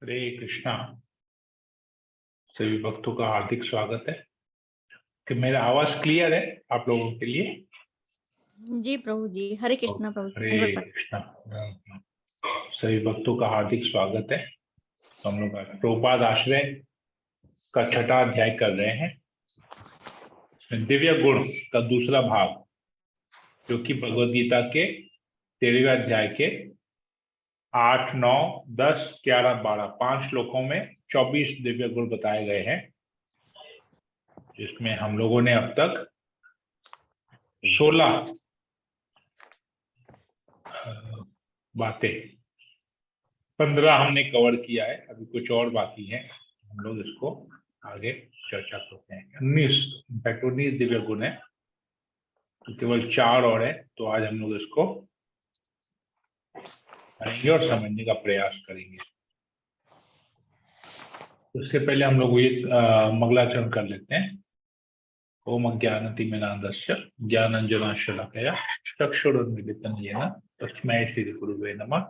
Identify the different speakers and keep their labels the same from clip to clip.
Speaker 1: हरे कृष्णा। सभी भक्तों का हार्दिक स्वागत है। कि मेरा आवाज क्लियर है आप लोगों के लिए?
Speaker 2: जी प्रभु जी, हरे कृष्णा प्रभु जी,
Speaker 1: हरे कृष्णा। सभी भक्तों का हार्दिक स्वागत है। तो हम लोग आज प्रभुपाद आश्रय का छठा अध्याय कर रहे हैं। दिव्य गुण का दूसरा भाग, जो कि भगवद गीता के 13वें अध्याय के 8, 9, 10, 11, 12 5 श्लोकों में 24 दिव्य गुण बताए गए हैं, जिसमें हम लोगों ने अब तक 16 बातें 15 हमने कवर किया है। अभी कुछ और बाकी है, हम लोग इसको आगे चर्चा करते हैं। 19 दिव्य गुण है, तो केवल 4 और है। तो आज हम लोग इसको पढ़ेंगे और समझने का प्रयास करेंगे। उससे पहले हम लोग ये मंगलाचरण कर लेते हैं। ओम अज्ञानतिमिरान्धस्य ज्ञानाञ्जनशलाकया चक्षुरुन्मीलितं येन तस्मै श्रीगुरुवे नमः।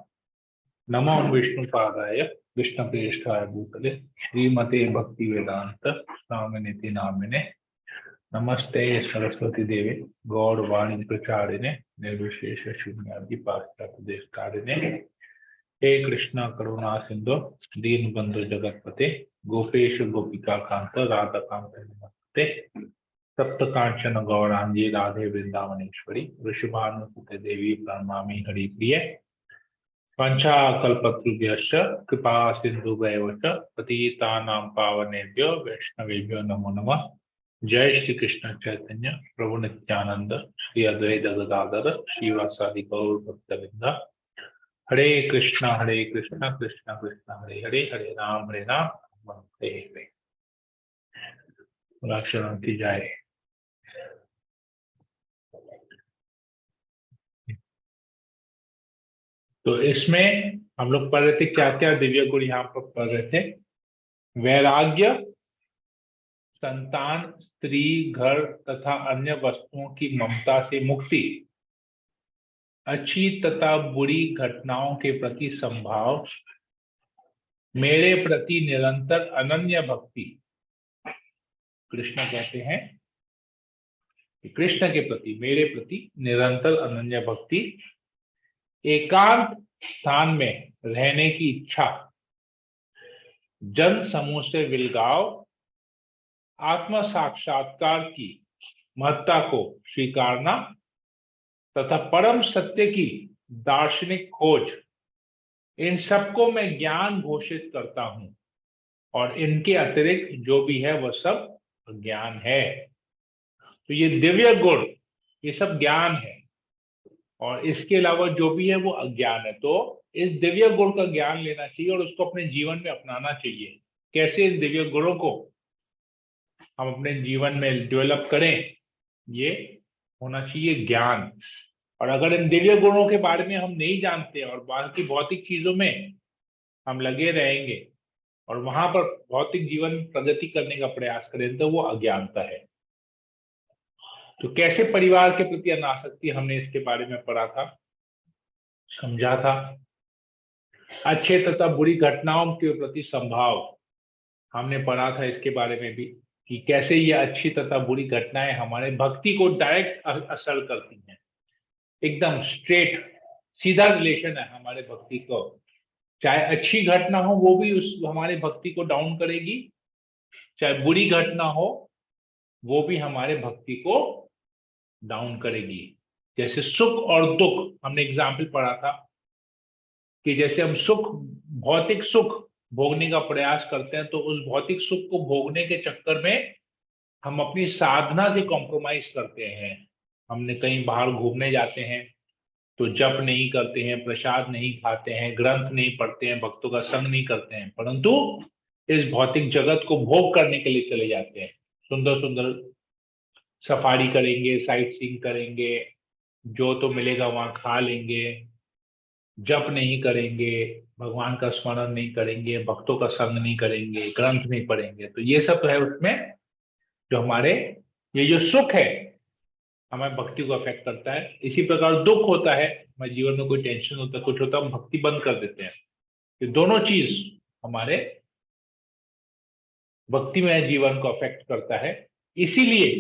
Speaker 1: नमो विष्णुपादाय कृष्णप्रेष्ठाय भूतले श्रीमते भक्ति वेदांत स्वामिनिति नामिने नमस्ते सरस्वती देवी गौरवाणी प्रचारिणे निर्विशेष शून्यादि पाश्चात्य देशकारिणे। हे कृष्णा करुणा सिंधु दीनबंधु जगतपते गोपेश गोपिका कांत राधा कांत नमस्ते। सप्त कांचन गौरांगी राधे वृंदावनेश्वरी वृषभानुसुते देवी प्रणमामि हरिप्रिय। पंचाकल्पतरुभ्यश्च कृपा सिन्धुभ्येव च पतितानां पावनेभ्यो वैष्णवेभ्यो नमो नमः। जय श्री कृष्ण चैतन्य प्रभु नित्यानंद श्री अद्वैत गदाधर श्रीवासादि गौर भक्तवृंद। हरे कृष्णा कृष्णा कृष्णा हरे हरे, हरे राम हरे हरे अक्षरों की जाए। तो इसमें हम लोग पढ़ रहे थे क्या क्या दिव्य गुण यहाँ पर पढ़ रहे थे। वैराग्य, संतान, स्त्री, घर तथा अन्य वस्तुओं की ममता से मुक्ति, अच्छी तथा बुरी घटनाओं के प्रति संभाव, मेरे प्रति निरंतर अनन्य भक्ति। कृष्ण कहते हैं कि कृष्ण के प्रति, मेरे प्रति निरंतर अनन्य भक्ति, एकांत स्थान में रहने की इच्छा, जन समूह से विलगाव, आत्म साक्षात्कार की महत्ता को स्वीकारना तथा परम सत्य की दार्शनिक खोज, इन सबको मैं ज्ञान घोषित करता हूं और इनके अतिरिक्त जो भी है वह सब ज्ञान है। तो ये दिव्य गुण, ये सब ज्ञान है और इसके अलावा जो भी है वो अज्ञान है। तो इस दिव्य गुण का ज्ञान लेना चाहिए और उसको अपने जीवन में अपनाना चाहिए। कैसे इस दिव्य गुणों को हम अपने जीवन में डेवलप करें, ये होना चाहिए ज्ञान। और अगर इन दिव्य गुणों के बारे में हम नहीं जानते और बाकी भौतिक चीजों में हम लगे रहेंगे और वहां पर भौतिक जीवन प्रगति करने का प्रयास करें, तो वो अज्ञानता है। तो कैसे परिवार के प्रति अनासक्ति, हमने इसके बारे में पढ़ा था, समझा था। अच्छे तथा बुरी घटनाओं के प्रति संभाव, हमने पढ़ा था इसके बारे में भी कि कैसे ये अच्छी तथा बुरी घटनाएं हमारे भक्ति को डायरेक्ट असर करती हैं। एकदम स्ट्रेट सीधा रिलेशन है हमारे भक्ति को। चाहे अच्छी घटना हो वो भी उस हमारे भक्ति को डाउन करेगी, चाहे बुरी घटना हो वो भी हमारे भक्ति को डाउन करेगी। जैसे सुख और दुख, हमने एग्जाम्पल पढ़ा था कि जैसे हम भौतिक सुख भोगने का प्रयास करते हैं, तो उस भौतिक सुख को भोगने के चक्कर में हम अपनी साधना से कॉम्प्रोमाइज करते हैं। हमने कहीं बाहर घूमने जाते हैं तो जप नहीं करते हैं, प्रसाद नहीं खाते हैं, ग्रंथ नहीं पढ़ते हैं, भक्तों का संग नहीं करते हैं, परंतु इस भौतिक जगत को भोग करने के लिए चले जाते हैं। सुंदर सुंदर सफारी करेंगे, साइट सीइंग करेंगे, जो तो मिलेगा वहां खा लेंगे, जप नहीं करेंगे, भगवान का स्मरण नहीं करेंगे, भक्तों का संग नहीं करेंगे, ग्रंथ नहीं पढ़ेंगे। तो ये सब है उसमें जो हमारे, ये जो सुख है हमारे भक्ति को अफेक्ट करता है। इसी प्रकार दुख होता है, हमारे जीवन में कोई टेंशन होता है, कुछ होता है, हम भक्ति बंद कर देते हैं। ये दोनों चीज हमारे भक्तिमय जीवन को अफेक्ट करता है। इसीलिए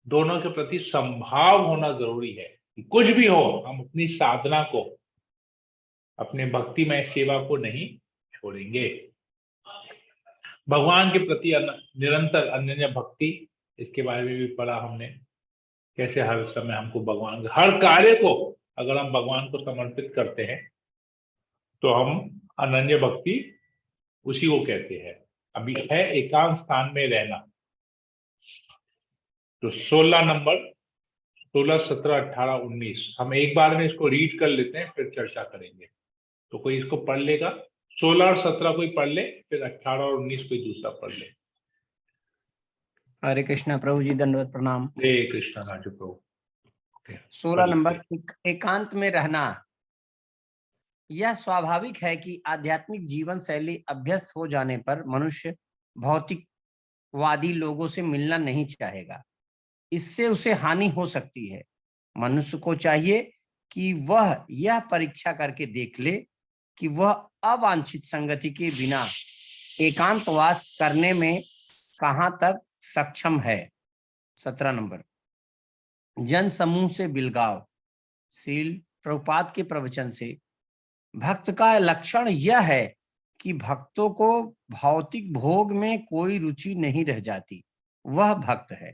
Speaker 1: दोनों के प्रति संभाव होना जरूरी है कि कुछ भी हो हम अपनी साधना को, अपने भक्तिमय सेवा को नहीं छोड़ेंगे। भगवान के प्रति निरंतर अनन्य भक्ति, इसके बारे में भी पढ़ा हमने, कैसे हर समय हमको भगवान, हर कार्य को अगर हम भगवान को समर्पित करते हैं तो हम अनन्य भक्ति उसी को कहते हैं। अभी है एकांत स्थान में रहना, तो 16 नंबर, 16, 17, 18, 19 हम एक बार में इसको रीड कर लेते हैं, फिर चर्चा करेंगे। तो कोई इसको पढ़ लेगा, 16 और 17 कोई पढ़ ले, फिर 18 और 19 कोई दूसरा पढ़ ले।
Speaker 3: हरे कृष्णा प्रभु जी, दंडवत प्रणाम।
Speaker 1: हरे कृष्णा राजू प्रभु।
Speaker 3: 16 नंबर, एकांत में रहना। यह स्वाभाविक है कि आध्यात्मिक जीवन शैली अभ्यस्त हो जाने पर मनुष्य भौतिकवादी लोगों से मिलना नहीं चाहेगा, इससे उसे हानि हो सकती है। मनुष्य को चाहिए कि वह यह परीक्षा करके देख ले कि वह अवांछित संगति के बिना एकांतवास करने में कहां तक सक्षम है। 17 नंबर, जन समूह से बिलगाव। श्रील प्रभुपाद के प्रवचन से भक्त का लक्षण यह है कि भक्तों को भौतिक भोग में कोई रुचि नहीं रह जाती, वह भक्त है।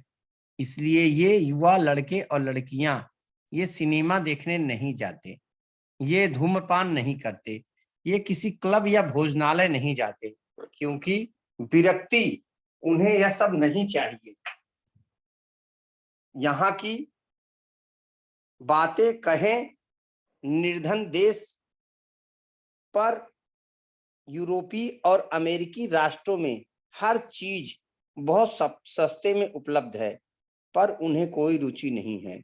Speaker 3: इसलिए ये युवा लड़के और लड़कियां ये सिनेमा देखने नहीं जाते, ये धूम्रपान नहीं करते, ये किसी क्लब या भोजनालय नहीं जाते, क्योंकि विरक्ति उन्हें यह सब नहीं चाहिए। यहाँ की बातें कहें निर्धन देश पर यूरोपीय और अमेरिकी राष्ट्रों में हर चीज बहुत सस्ते में उपलब्ध है, पर उन्हें कोई रुचि नहीं है।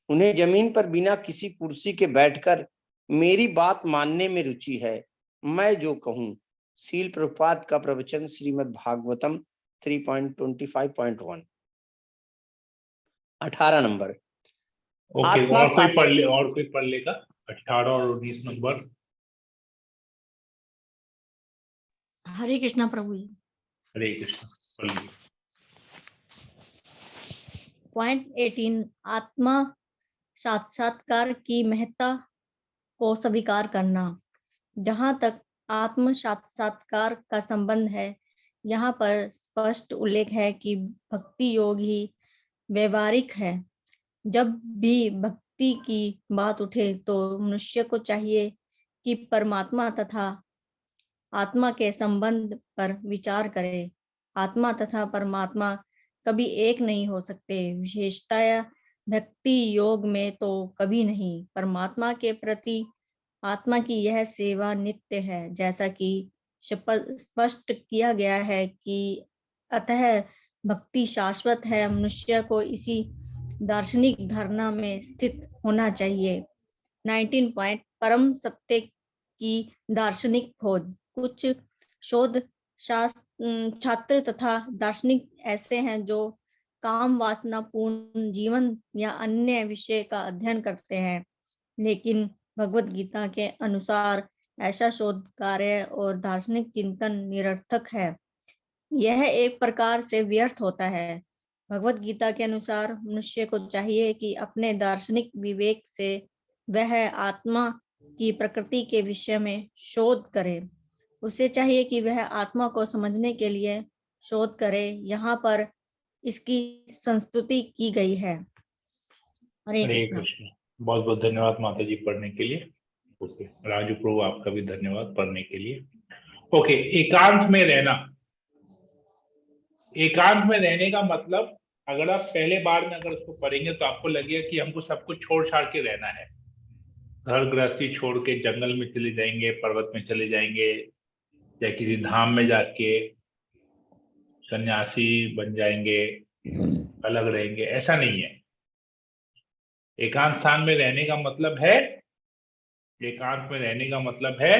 Speaker 3: उन्हें जमीन पर बिना किसी कुर्सी के बैठकर मेरी बात मानने में रुचि है, मैं जो कहूं। श्रील प्रभुपाद का प्रवचन, श्रीमद् भागवतम 3.25.1। 18 नंबर,
Speaker 1: ओके, और कोई पढ़ लेगा 18 और 19 नंबर।
Speaker 2: हरे कृष्णा प्रभु जी।
Speaker 1: हरे कृष्ण।
Speaker 2: पॉइंट 18, आत्मा साक्षात्कार की महत्ता को स्वीकार करना। जहाँ तक आत्म साक्षात्कार का संबंध है, यहाँ पर स्पष्ट उल्लेख है कि भक्ति योग ही व्यवहारिक है। जब भी भक्ति की बात उठे तो मनुष्य को चाहिए कि परमात्मा तथा आत्मा के संबंध पर विचार करे। आत्मा तथा परमात्मा कभी एक नहीं हो सकते, विशेषतः भक्ति योग में तो कभी नहीं। परमात्मा के प्रति आत्मा की यह सेवा नित्य है, जैसा कि स्पष्ट किया गया है कि अतः भक्ति शाश्वत है। मनुष्य को इसी दार्शनिक धारणा में स्थित होना चाहिए। 19 पॉइंट, परम सत्य की दार्शनिक खोज। कुछ शोध छात्र तथा दार्शनिक ऐसे हैं जो काम वासना पूर्ण जीवन या अन्य विषय का अध्ययन करते हैं, लेकिन भगवत गीता के अनुसार ऐसा शोध कार्य और दार्शनिक चिंतन निरर्थक है। यह एक प्रकार से व्यर्थ होता है। भगवत गीता के अनुसार मनुष्य को चाहिए कि अपने दार्शनिक विवेक से वह आत्मा की प्रकृति के विषय में शोध करे। उसे चाहिए कि वह आत्मा को समझने के लिए शोध करे। यहाँ पर इसकी संस्तुति की गई है। हरे
Speaker 1: कृष्ण। बहुत बहुत धन्यवाद माता जी पढ़ने के लिए। ओके, राजू प्रभु आपका भी धन्यवाद पढ़ने के लिए। ओके, एकांत में रहना। एकांत में रहने का मतलब, अगर आप पहले बार में अगर उसको पढ़ेंगे तो आपको लगेगा कि हमको सब कुछ छोड़ छाड़ के रहना है। घर गृहस्थी छोड़ के जंगल में चले जाएंगे, पर्वत में चले जाएंगे, या किसी धाम में जाके सन्यासी बन जाएंगे, अलग रहेंगे, ऐसा नहीं है। एकांत स्थान में रहने का मतलब है, एकांत में रहने का मतलब है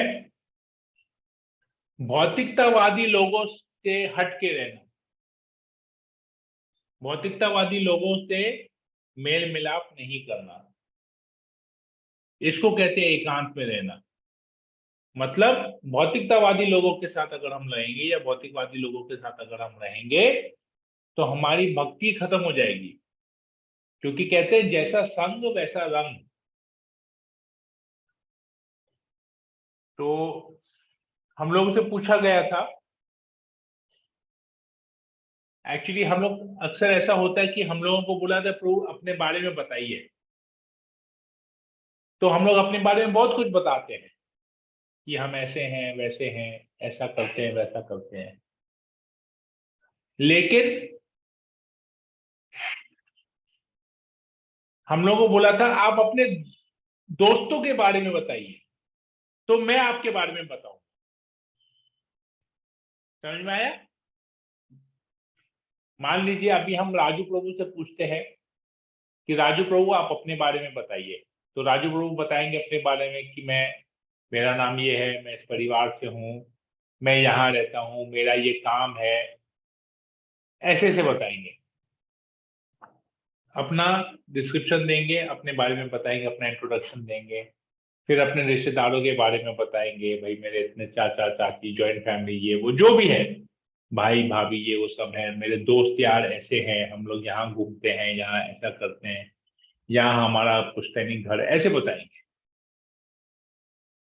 Speaker 1: भौतिकतावादी लोगों से हट के रहना, भौतिकतावादी लोगों से मेल मिलाप नहीं करना, इसको कहते हैं एकांत में रहना। मतलब भौतिकतावादी लोगों के साथ अगर हम रहेंगे या भौतिकवादी लोगों के साथ अगर हम रहेंगे तो हमारी भक्ति खत्म हो जाएगी, क्योंकि कहते हैं जैसा संग वैसा रंग। तो हम लोगों से पूछा गया था, एक्चुअली हम लोग अक्सर ऐसा होता है कि हम लोगों को बोला था प्रभु अपने बारे में बताइए, तो हम लोग अपने बारे में बहुत कुछ बताते हैं कि हम ऐसे हैं वैसे हैं, ऐसा करते हैं वैसा करते हैं, लेकिन हम लोगों को बोला था आप अपने दोस्तों के बारे में बताइए, तो मैं आपके बारे में बताऊं। समझ में आया? मान लीजिए अभी हम राजू प्रभु से पूछते हैं कि राजू प्रभु आप अपने बारे में बताइए, तो राजू प्रभु बताएंगे अपने बारे में कि मेरा नाम ये है, मैं इस परिवार से हूँ, मैं यहाँ रहता हूँ, मेरा ये काम है, ऐसे ऐसे बताएंगे, अपना डिस्क्रिप्शन देंगे, अपने बारे में बताएंगे, अपना इंट्रोडक्शन देंगे, फिर अपने रिश्तेदारों के बारे में बताएंगे, भाई मेरे इतने चाचा चाची, ज्वाइंट फैमिली, ये वो जो भी है, भाई भाभी ये वो सब है, मेरे दोस्त यार ऐसे हैं, हम लोग यहाँ घूमते हैं, यहाँ ऐसा करते हैं, यहाँ हमारा पुश्तैनी घर, ऐसे बताएंगे।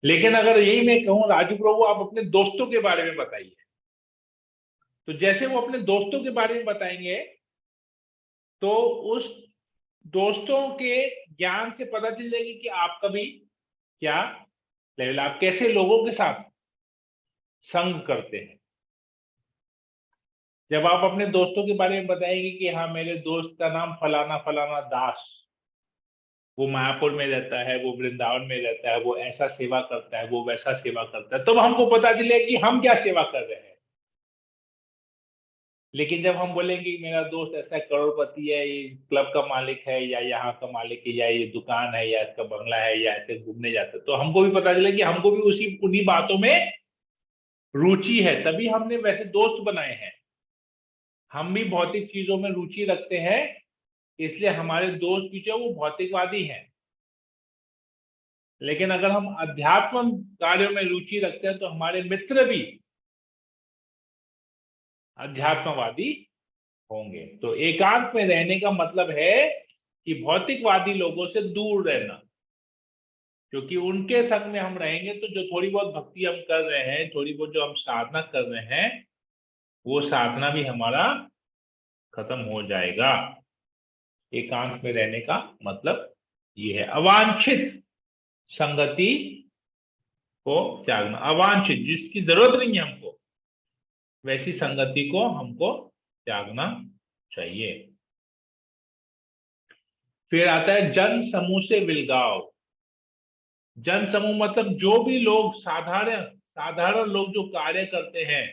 Speaker 1: लेकिन अगर यही मैं कहूँ राजू प्रभु आप अपने दोस्तों के बारे में बताइए, तो जैसे वो अपने दोस्तों के बारे में बताएंगे तो उस दोस्तों के ज्ञान से पता चल जाएगी कि आपका भी क्या लेवल, आप कैसे लोगों के साथ संग करते हैं। जब आप अपने दोस्तों के बारे में बताएंगे कि हाँ मेरे दोस्त का नाम फलाना फलाना दास, वो मायापुर में रहता है, वो वृंदावन में रहता है, वो ऐसा सेवा करता है, वो वैसा सेवा करता है, तब हमको पता चलेगा कि हम क्या सेवा कर रहे हैं। लेकिन जब हम बोलेंगे कि मेरा दोस्त ऐसा करोड़पति है, ये क्लब का मालिक है, या यहाँ का मालिक है, या ये दुकान है, या इसका बंगला है, या ऐसे घूमने जाता है, तो हमको भी पता चलेगा कि हमको भी उसी उन्हीं बातों में रुचि है, तभी हमने वैसे दोस्त बनाए हैं। हम भी भौतिक चीजों में रुचि रखते हैं, इसलिए हमारे दोस्त भी जो वो भौतिकवादी हैं। लेकिन अगर हम अध्यात्म कार्यों में रुचि रखते हैं तो हमारे मित्र भी अध्यात्मवादी होंगे। तो एकांत में रहने का मतलब है कि भौतिकवादी लोगों से दूर रहना, क्योंकि उनके संग में हम रहेंगे तो जो थोड़ी बहुत भक्ति हम कर रहे हैं, थोड़ी बहुत जो हम साधना कर रहे हैं, वो साधना भी हमारा खत्म हो जाएगा। एकांत में रहने का मतलब ये है। अवांछित संगति को त्यागना, अवांछित जिसकी जरूरत नहीं है हमको, वैसी संगति को हमको त्यागना चाहिए। फिर आता है जन समूह से विलगाव। जन समूह मतलब जो भी लोग साधारण साधारण लोग जो कार्य करते हैं,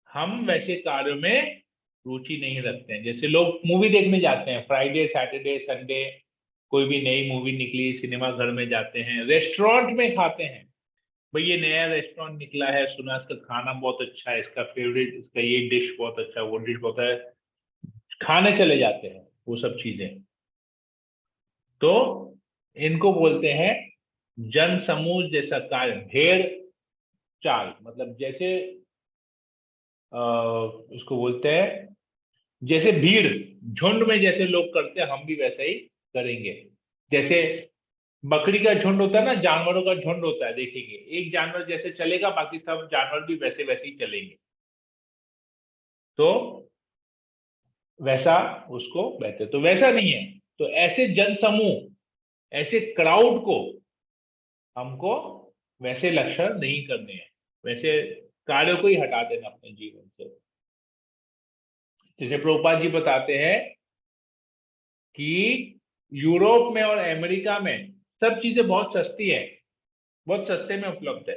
Speaker 1: हम वैसे कार्यों में रुचि नहीं रखते हैं। जैसे लोग मूवी देखने जाते हैं, फ्राइडे सैटरडे संडे कोई भी नई मूवी निकली, सिनेमा घर में जाते हैं, रेस्टोरेंट में खाते हैं, भाई ये नया रेस्टोरेंट निकला है, सुना इसका खाना बहुत अच्छा है, इसका फेवरेट, इसका ये डिश बहुत अच्छा है, वो डिश बहुत है, खाने चले जाते हैं वो सब चीजें। तो इनको बोलते हैं जन समूह जैसा कार्य, भेड़ चाल, मतलब जैसे उसको बोलते हैं जैसे भीड़ झुंड में जैसे लोग करते हैं, हम भी वैसा ही करेंगे। जैसे बकरी का झुंड होता है ना, जानवरों का झुंड होता है, देखेंगे एक जानवर जैसे चलेगा बाकी सब जानवर भी वैसे वैसे ही चलेंगे, तो वैसा उसको बहते, तो वैसा नहीं है। तो ऐसे जनसमूह, ऐसे क्राउड को हमको वैसे लक्षण नहीं करने हैं, वैसे कार्यों को ही हटा देना अपने जीवन से। जैसे प्रभुपाद जी बताते हैं कि यूरोप में और अमेरिका में सब चीजें बहुत सस्ती है, बहुत सस्ते में उपलब्ध है।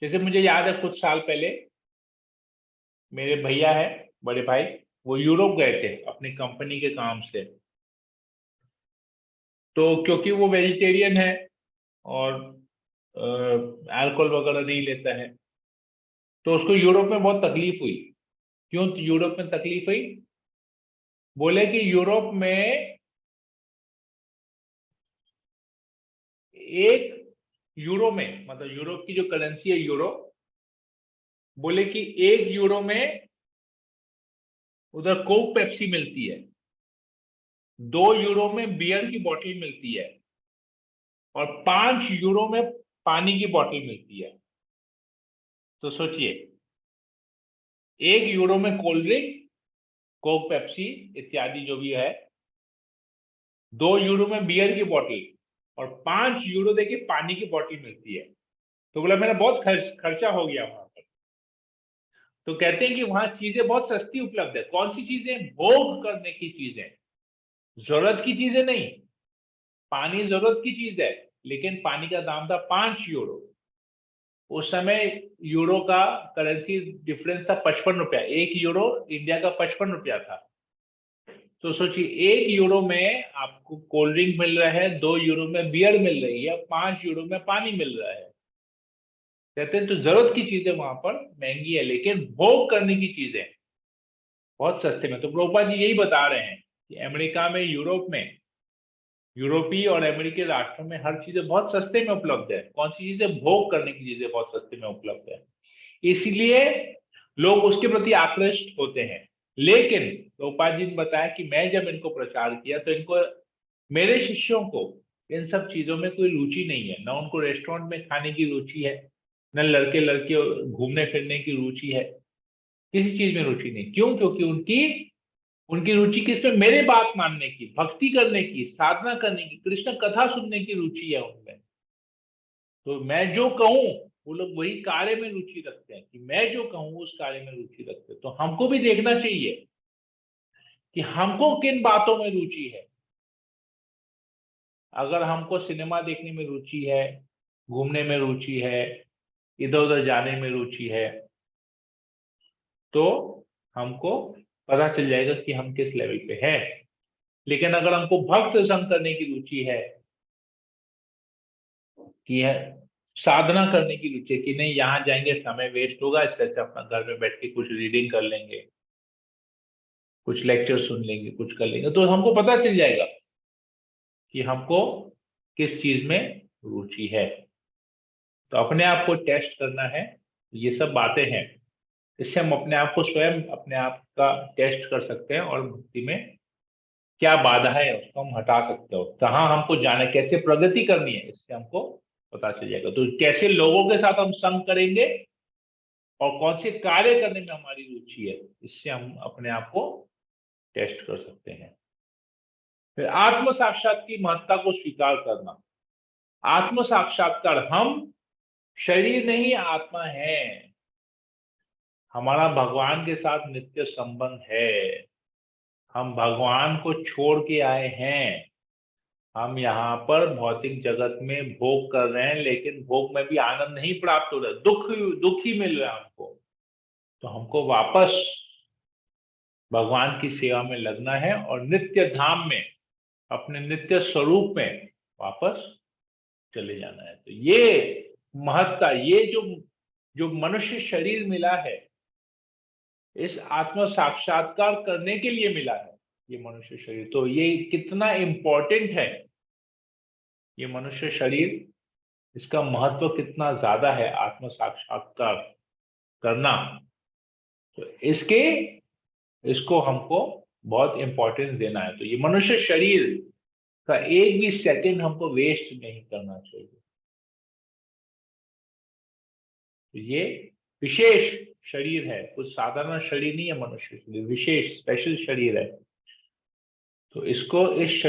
Speaker 1: जैसे मुझे याद है कुछ साल पहले मेरे भैया है, बड़े भाई, वो यूरोप गए थे अपनी कंपनी के काम से। तो क्योंकि वो वेजिटेरियन है और अल्कोहल वगैरह नहीं लेता है, तो उसको यूरोप में बहुत तकलीफ हुई। क्यों यूरोप में तकलीफ हुई? बोले कि यूरोप में एक यूरो में, मतलब यूरोप की जो करेंसी है यूरो, बोले कि 1 यूरो में उधर कोक पेप्सी मिलती है, 2 यूरो में बियर की बोतल मिलती है, और 5 यूरो में पानी की बोतल मिलती है। तो सोचिए, 1 यूरो में कोल्ड ड्रिंक, कोक पेप्सी इत्यादि जो भी है, 2 यूरो में बियर की बोतल, और 5 यूरो देखिए पानी की बोतल मिलती है। तो बोला मेरा बहुत खर्चा हो गया वहां पर। तो कहते हैं कि वहां चीजें बहुत सस्ती उपलब्ध है। कौन सी चीजें? भोग करने की चीजें, जरूरत की चीजें नहीं। पानी जरूरत की चीज है, लेकिन पानी का दाम था 5 यूरो। उस समय यूरो का करेंसी डिफरेंस था 55 रुपया। 1 यूरो इंडिया का 55 रुपया था। तो सोचिए, 1 यूरो में आपको कोल्ड ड्रिंक मिल रहा है, 2 यूरो में बियर मिल रही है, 5 यूरो में पानी मिल रहा है। कहते हैं तो जरूरत की चीजें वहां पर महंगी है, लेकिन भोग करने की चीजें बहुत सस्ते में। तो प्रभुपाद जी यही बता रहे हैं कि अमेरिका में, यूरोप में, यूरोपीय और अमेरिकी राष्ट्रों में हर चीजें बहुत सस्ते में उपलब्ध है। कौन सी चीजें? भोग करने की चीजें बहुत सस्ते में उपलब्ध है, इसलिए लोग उसके प्रति आकृष्ट होते हैं। लेकिन प्रभुपाद जी ने बताया कि मैं जब इनको प्रचार किया तो इनको, मेरे शिष्यों को इन सब चीजों में कोई रुचि नहीं है। न उनको रेस्टोरेंट में खाने की रुचि है, न लड़के लड़के घूमने फिरने की रुचि है, किसी चीज में रुचि नहीं। क्यों? क्योंकि उनकी उनकी रुचि किसमें? मेरे बात मानने की, भक्ति करने की, साधना करने की, कृष्ण कथा सुनने की रुचि है उनमें। तो मैं जो कहूं, वो लोग वही कार्य में रुचि रखते हैं कि मैं जो कहूं उस कार्य में रुचि रखते हैं। तो हमको भी देखना चाहिए कि हमको किन बातों में रुचि है। अगर हमको सिनेमा देखने में रुचि है, घूमने में रुचि है, इधर उधर जाने में रुचि है, तो हमको पता चल जाएगा कि हम किस लेवल पे हैं। लेकिन अगर हमको भक्त संग करने की रुचि है, कि है साधना करने की रुचि है, कि नहीं यहाँ जाएंगे समय वेस्ट होगा, इससे अच्छा अपना घर में बैठ के कुछ रीडिंग कर लेंगे, कुछ लेक्चर सुन लेंगे, कुछ कर लेंगे, तो हमको पता चल जाएगा कि हमको किस चीज में रुचि है। तो अपने आप को टेस्ट करना है। ये सब बातें हैं, इससे हम अपने आप को, स्वयं अपने आप का टेस्ट कर सकते हैं, और भक्ति में क्या बाधा है उसको हम हटा सकते हो, कहाँ हमको जाना है, कैसे प्रगति करनी है, इससे हमको पता चल जाएगा। तो कैसे लोगों के साथ हम संग करेंगे और कौन से कार्य करने में हमारी रुचि है, इससे हम अपने आप को टेस्ट कर सकते हैं। फिर आत्म साक्षात की महत्ता को स्वीकार करना। आत्म साक्षात्कार, हम शरीर नहीं आत्मा है, हमारा भगवान के साथ नित्य संबंध है, हम भगवान को छोड़ के आए हैं। हम यहाँ पर भौतिक जगत में भोग कर रहे हैं, लेकिन भोग में भी आनंद नहीं प्राप्त हो रहा है, दुख ही मिल रहा है हमको। तो हमको वापस भगवान की सेवा में लगना है और नित्य धाम में, अपने नित्य स्वरूप में वापस चले जाना है। तो ये महत्ता, ये जो जो मनुष्य शरीर मिला है, इस आत्म साक्षात्कार करने के लिए मिला है ये मनुष्य शरीर। तो ये कितना इंपॉर्टेंट है ये मनुष्य शरीर, इसका महत्व कितना ज्यादा है आत्म साक्षात्कार करना। तो इसको हमको बहुत इंपॉर्टेंस देना है। तो ये मनुष्य शरीर का एक भी सेकंड हमको वेस्ट नहीं करना चाहिए। तो ये विशेष शरीर है, कुछ साधारण शरीर नहीं है मनुष्य शरीर, विशेष स्पेशल शरीर है। तो इस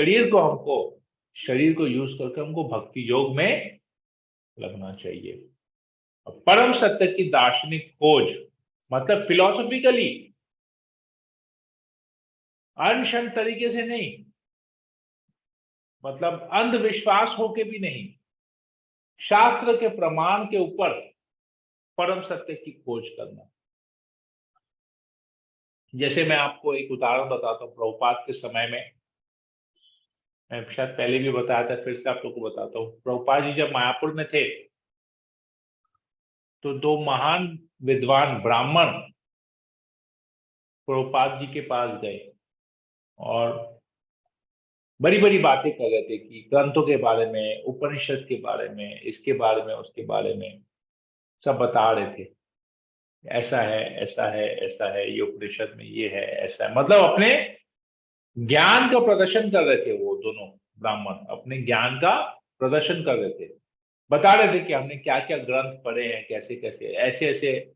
Speaker 1: शरीर को यूज करके हमको भक्ति योग में लगना चाहिए। परम सत्य की दार्शनिक खोज, मतलब फिलोसॉफिकली, अनशन तरीके से नहीं, मतलब अंधविश्वास होके भी नहीं, शास्त्र के प्रमाण के ऊपर परम सत्य की खोज करना। जैसे मैं आपको एक उदाहरण बताता हूँ। प्रभुपाद के समय में, मैं शायद पहले भी बताया था, फिर से आप लोग को बताता हूँ। प्रभुपाद जी जब मायापुर में थे, तो 2 महान विद्वान ब्राह्मण प्रभुपाद जी के पास गए और बड़ी बड़ी बातें कर रहे थे कि ग्रंथों के बारे में, उपनिषद के बारे में, इसके बारे में, उसके बारे में सब बता रहे थे। ऐसा है, ऐसा है, ऐसा है, ये उपनिषद में ये है, ऐसा है, मतलब अपने ज्ञान का प्रदर्शन कर रहे थे। वो दोनों ब्राह्मण अपने ज्ञान का प्रदर्शन कर रहे थे, बता रहे थे कि हमने क्या क्या ग्रंथ पढ़े हैं, कैसे कैसे, ऐसे ऐसे।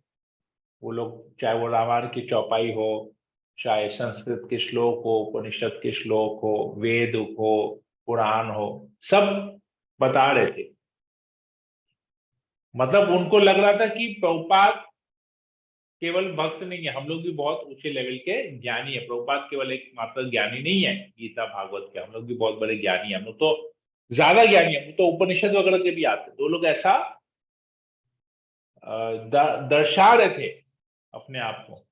Speaker 1: वो लोग चाहे वो रामायण की चौपाई हो, चाहे संस्कृत के श्लोक हो, उपनिषद के श्लोक हो, वेद हो, पुराण हो, सब बता रहे थे। मतलब उनको लग रहा था कि प्रभुपाद केवल भक्त नहीं है, हम लोग भी बहुत ऊंचे लेवल के ज्ञानी है। प्रभुपाद केवल एक मात्र ज्ञानी नहीं है गीता भागवत के, हम लोग भी बहुत बड़े ज्ञानी है, हम लोग तो ज्यादा ज्ञानी है, हम तो उपनिषद वगैरह के भी आते। दो लोग ऐसा दर्शा रहे थे अपने आप को।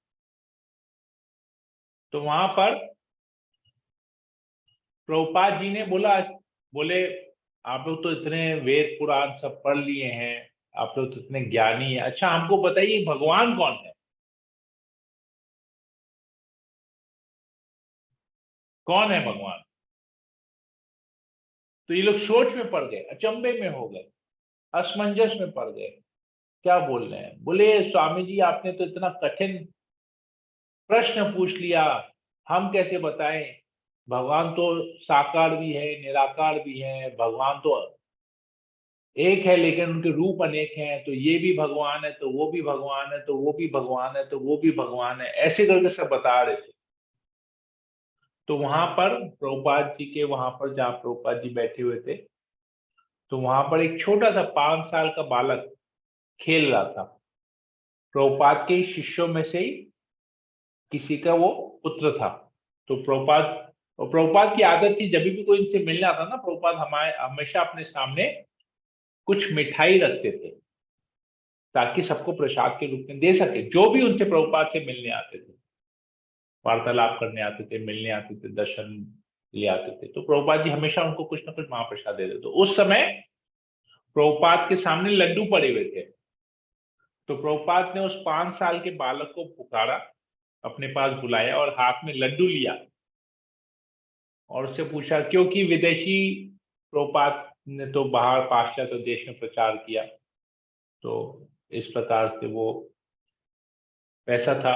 Speaker 1: तो वहां पर प्रभुपाद जी ने बोले आप लोग तो इतने वेद पुराण सब पढ़ लिए हैं, आप लोग तो इतने ज्ञानी हैं, अच्छा हमको बताइए भगवान कौन है? कौन है भगवान? तो ये लोग सोच में पड़ गए, अचंभे में हो गए, असमंजस में पड़ गए। क्या बोल रहे हैं? बोले स्वामी जी आपने तो इतना कठिन प्रश्न पूछ लिया, हम कैसे बताएं? भगवान तो साकार भी है, निराकार भी है, भगवान तो एक है लेकिन उनके रूप अनेक हैं। तो ये भी भगवान है, तो वो भी भगवान है, तो वो भी भगवान है, तो वो भी भगवान है, ऐसे करके सब बता रहे थे। तो वहां पर प्रभुपाद जी के, वहां पर जहाँ प्रभुपाद जी बैठे हुए थे, तो वहां पर एक छोटा सा 5 साल का बालक खेल रहा था। प्रभुपाद के शिष्यों में से ही किसी का वो पुत्र था। तो प्रभुपाद की आदत थी, जब भी कोई इनसे मिलने आता ना, प्रभुपाद हमारे हमेशा अपने सामने कुछ मिठाई रखते थे, ताकि सबको प्रसाद के रूप में दे सके। जो भी उनसे प्रभुपाद से मिलने आते थे, वार्तालाप करने आते थे, मिलने आते थे, दर्शन ले आते थे, तो प्रभुपाद जी हमेशा उनको कुछ ना कुछ महाप्रसाद दे देते। तो उस समय प्रभुपाद के सामने लड्डू पड़े हुए थे। तो प्रभुपाद ने उस 5 साल के बालक को पुकारा, अपने पास बुलाया और हाथ में लड्डू लिया और उससे पूछा, क्योंकि विदेशी प्रभुपाद ने तो बाहर पाश्चात्य देश में प्रचार किया, तो इस प्रकार से वो वैसा था,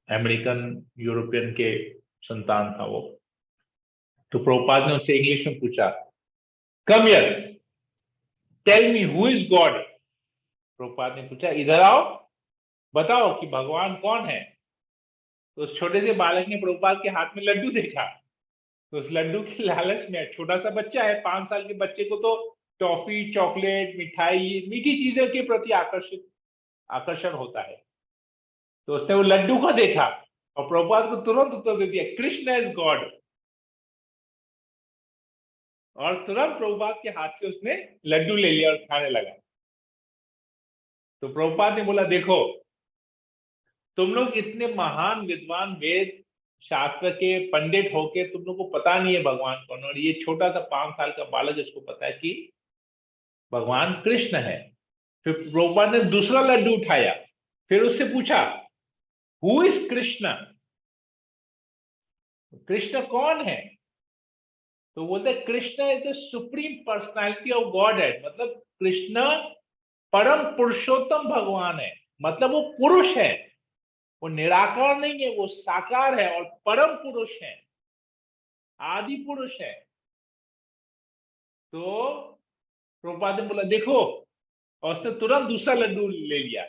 Speaker 1: अमेरिकन यूरोपियन के संतान था वो। तो प्रभुपाद ने उससे इंग्लिश में पूछा, come here, tell me who is God. Prabhupada ने पूछा, इधर आओ, बताओ कि भगवान कौन है। तो उस छोटे से बालक ने प्रभुपाद के हाथ में लड्डू देखा, तो उस लड्डू के लालच में, छोटा सा बच्चा है, 5 साल के बच्चे को तो टॉफी, चॉकलेट, मिठाई, मीठी चीजों के प्रति आकर्षण होता है। तो उसने वो लड्डू को देखा और प्रभुपाद को तुरंत उत्तर दे दिया, कृष्ण इज गॉड। और तुरंत प्रभुपाद के हाथ से उसने लड्डू ले लिया और खाने लगा। तो प्रभुपाद ने बोला, देखो तुम लोग इतने महान विद्वान, वेद शास्त्र के पंडित होके तुम लोग को पता नहीं है भगवान कौन, और ये छोटा सा 5 साल का बालक इसको पता है कि भगवान कृष्ण है। फिर प्रभुपाद ने दूसरा लड्डू उठाया, फिर उससे पूछा, हु इज कृष्ण? कृष्ण कौन है? तो बोलते Krishna is the supreme personality of God है, मतलब कृष्ण परम पुरुषोत्तम भगवान है, मतलब वो पुरुष है, वो निराकार नहीं है, वो साकार है और परम पुरुष है, आदि पुरुष है। तो प्रभुपाद ने बोला, देखो, और उसने तुरंत दूसरा लड्डू ले लिया।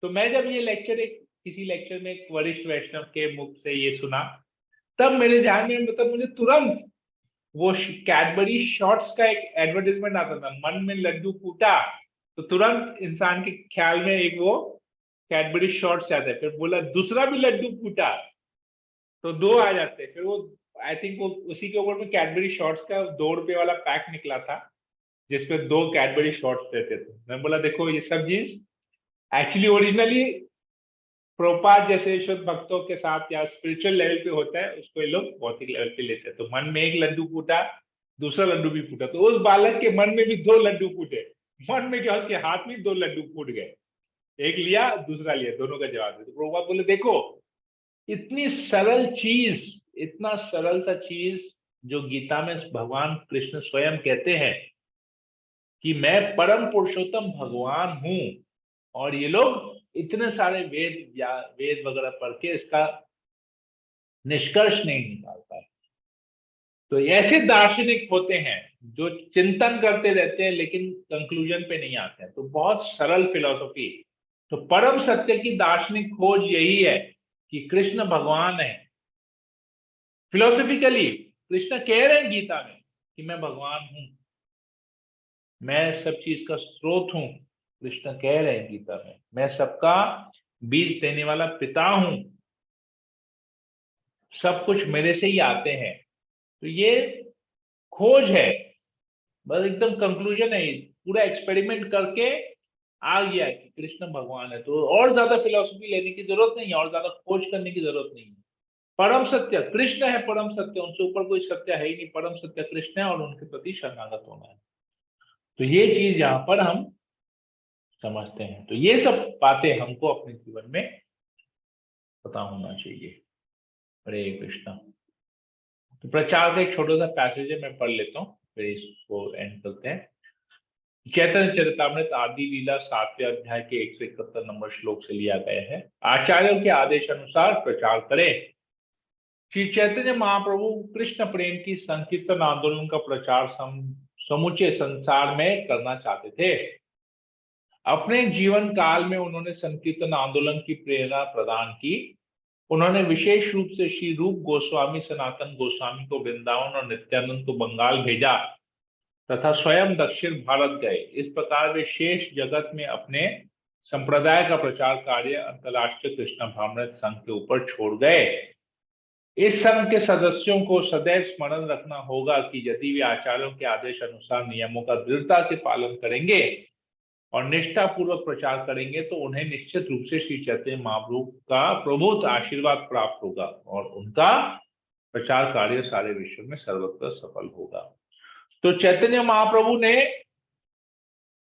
Speaker 1: तो मैं जब ये लेक्चर किसी लेक्चर में एक वरिष्ठ वैष्णव के मुख से ये सुना, तब मेरे ध्यान में, मतलब मुझे तुरंत वो कैडबरी शॉर्ट्स का एक एडवर्टाइजमेंट आता था, मन में लड्डू फूटा, तो तुरंत इंसान के ख्याल में एक वो कैडबरी शॉर्ट्स आता है। फिर बोला दूसरा भी लड्डू फूटा, तो 2 आ जाते। फिर वो आई थिंक वो उसी के ऊपर में कैडबरी शॉर्ट्स का 2 रुपए वाला पैक निकला था, जिसपे 2 कैडबरी शॉर्ट्स देते थे। मैं बोला, देखो ये सब चीज एक्चुअली ओरिजिनली प्रोपात जैसे शुद्ध भक्तों के साथ या स्पिरिचुअल लेवल पे होता है, उसको ये लोग भौतिक लेवल पे लेते हैं। तो मन में एक लड्डू फूटा, दूसरा लड्डू भी फूटा, तो उस बालक के मन में भी 2 लड्डू फूटे। मन में क्या, उसके हाथ में 2 लड्डू फूट गए, एक लिया दूसरा लिया, दोनों का जवाब दे। तो प्रभुपाद बोले, देखो इतनी सरल चीज, इतना सरल सा चीज जो गीता में भगवान कृष्ण स्वयं कहते हैं कि मैं परम पुरुषोत्तम भगवान हूं, और ये लोग इतने सारे वेद वगैरह पढ़ के इसका निष्कर्ष नहीं निकाल पाए। तो ऐसे दार्शनिक होते हैं जो चिंतन करते रहते हैं लेकिन कंक्लूजन पे नहीं आते हैं। तो बहुत सरल फिलॉसफी, तो परम सत्य की दार्शनिक खोज यही है कि कृष्ण भगवान है। फिलोसफिकली कृष्ण कह रहे हैं गीता में कि मैं भगवान हूं, मैं सब चीज का स्रोत हूं। कृष्ण कह रहे हैं गीता में, मैं सबका बीज देने वाला पिता हूं, सब कुछ मेरे से ही आते हैं। तो ये खोज है, बस एकदम कंक्लूजन है, पूरा एक्सपेरिमेंट करके आ गया कि कृष्ण भगवान है। तो और ज्यादा फिलोसफी लेने की जरूरत नहीं है, और ज्यादा खोज करने की जरूरत नहीं है। परम सत्य कृष्ण है, परम सत्य, उनसे ऊपर कोई सत्य है ही नहीं। परम सत्य कृष्ण है और उनके प्रति शरणागत होना है। तो ये चीज यहाँ पर हम समझते हैं। तो ये सब बातें हमको अपने जीवन में पता होना चाहिए। हरे कृष्णा। तो प्रचार का एक छोटा सा पैसेज है, मैं पढ़ लेता हूँ, फिर इसको एंड करते हैं। चैतन्य चरितामृत आदि लीला 7वें अध्याय के 171 नंबर श्लोक से लिया गया है। आचार्यों के आदेश अनुसार प्रचार करें। श्री चैतन्य महाप्रभु कृष्ण प्रेम की संकीर्तन आंदोलन का प्रचार समूचे संसार में करना चाहते थे। अपने जीवन काल में उन्होंने संकीर्तन आंदोलन की प्रेरणा प्रदान की। उन्होंने विशेष रूप से श्री रूप गोस्वामी, सनातन गोस्वामी को वृंदावन और नित्यानंद को बंगाल भेजा तथा स्वयं दक्षिण भारत गए। इस प्रकार वे शेष जगत में अपने संप्रदाय का प्रचार कार्य अंतर्राष्ट्रीय कृष्ण भावनामृत संघ के ऊपर छोड़ गए। इस संघ के सदस्यों को सदैव स्मरण रखना होगा कि यदि वे आचार्यों के आदेश अनुसार नियमों का दृढ़ता से पालन करेंगे और निष्ठा पूर्वक प्रचार करेंगे तो उन्हें निश्चित रूप से श्री चैतन्य महाप्रभु का प्रभुत्व आशीर्वाद प्राप्त होगा और उनका प्रचार कार्य सारे विश्व में सर्वत्र सफल होगा। तो चैतन्य महाप्रभु ने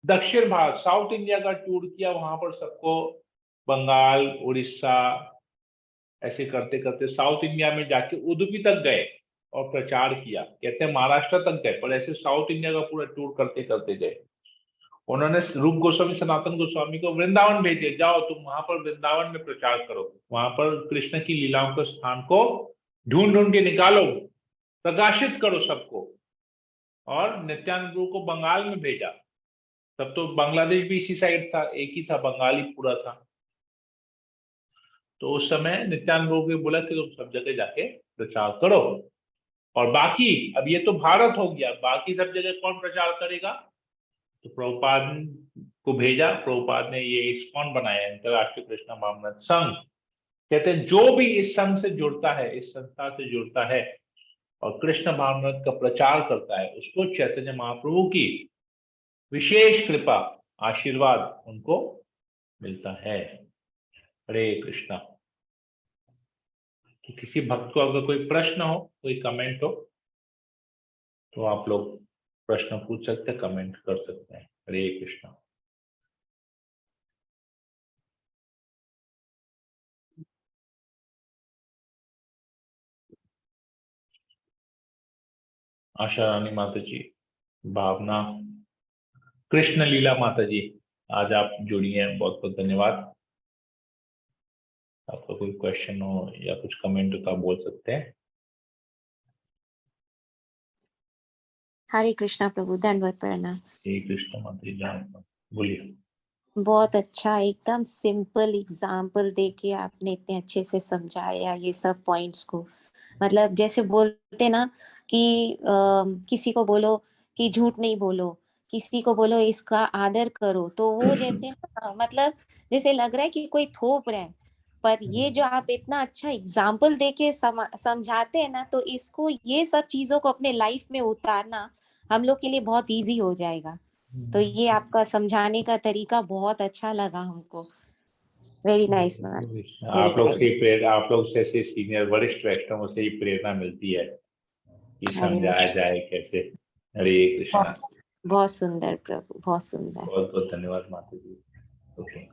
Speaker 1: दक्षिण भारत, साउथ इंडिया का टूर किया। वहां पर सबको बंगाल, उड़ीसा, ऐसे करते करते साउथ इंडिया में जाके उडुपी तक गए और प्रचार किया। कहते हैं महाराष्ट्र तक गए, पर ऐसे साउथ इंडिया का पूरा टूर करते करते गए। उन्होंने रूप गोस्वामी, सनातन गोस्वामी को वृंदावन भेजे, जाओ तुम वहां पर वृंदावन में प्रचार करो, वहां पर कृष्ण की लीलाओं के स्थान को ढूंढ ढूंढ के निकालो, प्रकाशित करो सबको। और नित्यानंद प्रभु को बंगाल में भेजा। तब तो बांग्लादेश भी इसी साइड था, एक ही था, बंगाली पूरा था। तो उस समय नित्यानंद प्रभु को बोला कि तुम सब जगह जाके प्रचार करो। और बाकी, अब ये तो भारत हो गया, बाकी सब जगह कौन प्रचार करेगा? तो प्रभुपाद को भेजा। प्रभुपाद ने ये इस्कॉन बनाया, अंतर्राष्ट्रीय कृष्ण भावनामृत संघ। कहते हैं जो भी इस संघ से जुड़ता है, इस संस्था से जुड़ता है और कृष्ण भावनामृत का प्रचार करता है, उसको चैतन्य महाप्रभु की विशेष कृपा, आशीर्वाद उनको मिलता है। हरे कृष्णा। तो किसी भक्त को अगर कोई प्रश्न हो, कोई कमेंट हो, तो आप लोग प्रश्न पूछ सकते हैं, कमेंट कर सकते हैं। हरे कृष्णा। आशा रानी माता जी, भावना, कृष्ण लीला माता जी, आज आप जुड़ी हैं, बहुत बहुत धन्यवाद। आपका कोई क्वेश्चन हो या कुछ कमेंट हो तो आप बोल सकते हैं।
Speaker 4: हरे कृष्णा प्रभु, दंडवत प्रणाम।
Speaker 1: हरे कृष्ण माता जी, बोलिए।
Speaker 4: बहुत अच्छा, एकदम सिंपल एग्जाम्पल देके आपने इतने अच्छे से समझाया ये सब पॉइंट्स को। मतलब जैसे बोलते ना कि किसी को बोलो कि झूठ नहीं बोलो, किसी को बोलो इसका आदर करो, तो वो जैसे ना मतलब जैसे लग रहा है कि कोई थोप रहा है। पर ये जो आप इतना अच्छा एग्जाम्पल देके समझाते हैं ना, तो इसको ये सब चीजों को अपने लाइफ में उतारना हम लोग के लिए बहुत इजी हो जाएगा। तो ये आपका समझाने का तरीका बहुत अच्छा लगा हमको। Very nice ma'am.
Speaker 1: आप लोग से प्रेरणा, आप लोग से सीनियर वरिष्ठ वैष्णवों से ही प्रेरणा मिलती है कि समझाया जाए कैसे। हरे कृष्णा।
Speaker 4: बहुत सुंदर प्रभु, बहुत सुंदर।
Speaker 1: बहुत बहुत धन्यवाद माता जी। ओके,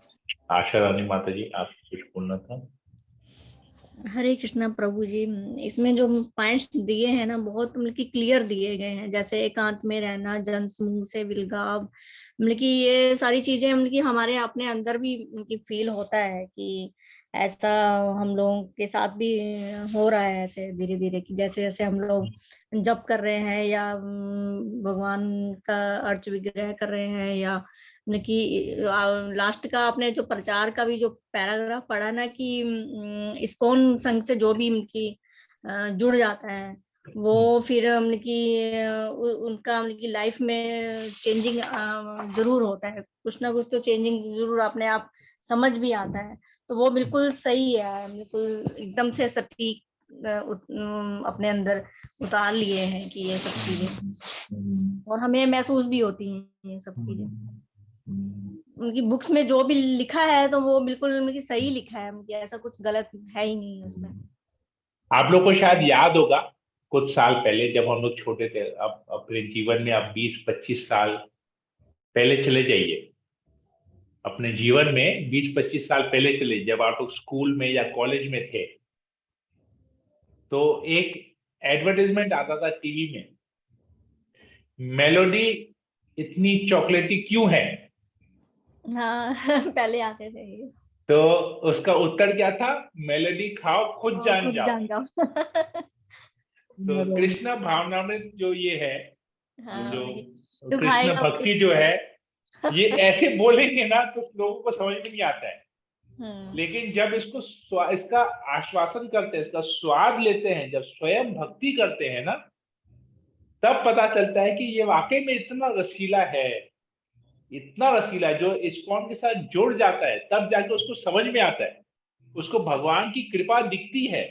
Speaker 1: आशा रानी माता जी, आप कुछ बोलना था?
Speaker 2: हरे कृष्णा प्रभु जी। इसमें जो पॉइंट्स दिए हैं ना, बहुत मतलब कि क्लियर दिए गए हैं। जैसे एकांत में रहना, जन समूह से विलगाव, मतलब कि ये सारी चीजें मतलब कि हमारे अपने अंदर भी मतलब कि फील होता है कि ऐसा हम लोगों के साथ भी हो रहा है, ऐसे धीरे धीरे कि जैसे जैसे हम लोग जप कर रहे हैं या भगवान का अर्च विग्रह कर रहे हैं, या मतलब कि लास्ट का आपने जो प्रचार का भी जो पैराग्राफ पढ़ा ना कि इस्कॉन संघ से जो भी उनकी जुड़ जाता है, वो फिर मतलब कि उनका मतलब कि लाइफ में चेंजिंग जरूर होता है, कुछ ना कुछ तो चेंजिंग जरूर अपने आप समझ भी आता है। तो वो बिल्कुल सही है, बिल्कुल एकदम से सटीक अपने अंदर उतार लिए हैं कि ये सब चीजें, और हमें महसूस भी होती हैं ये सब चीजें। उनकी बुक्स में जो भी लिखा है तो वो बिल्कुल उनकी सही लिखा है, मुझे ऐसा कुछ गलत है ही नहीं उसमें।
Speaker 1: आप लोग को शायद याद होगा, कुछ साल पहले जब हम लोग छोटे थे, अब अपने जीवन में आप 20-25 साल पहले चले जाइए, अपने जीवन में 20-25 साल पहले चले, जब आप लोग स्कूल में या कॉलेज में थे, तो एक एडवर्टाइजमेंट आता था टीवी में, मेलोडी इतनी चॉकलेटी क्यों है?
Speaker 2: हाँ पहले आते थे ये।
Speaker 1: तो उसका उत्तर क्या था? मेलोडी खाओ खुद जान
Speaker 2: खुद
Speaker 1: जाओ।
Speaker 2: जान जाओ।
Speaker 1: तो कृष्ण भावनामृत जो ये है, ये
Speaker 2: हाँ,
Speaker 1: जो
Speaker 2: ये
Speaker 1: कृष्ण
Speaker 2: दुखाएगा
Speaker 1: भक्ति जो है, ये ऐसे बोलेंगे ना तो लोगों को समझ में नहीं आता है।
Speaker 2: हम्म,
Speaker 1: लेकिन जब इसको इसका आश्वासन करते हैं, इसका स्वाद लेते हैं, जब स्वयं भक्ति करते हैं ना, तब पता चलता है कि ये वाकई में इतना रसीला है, इतना रसीला है। जो इस्कॉन के साथ जुड़ जाता है तब जाके उसको समझ में आता है, उसको भगवान की कृपा दिखती है,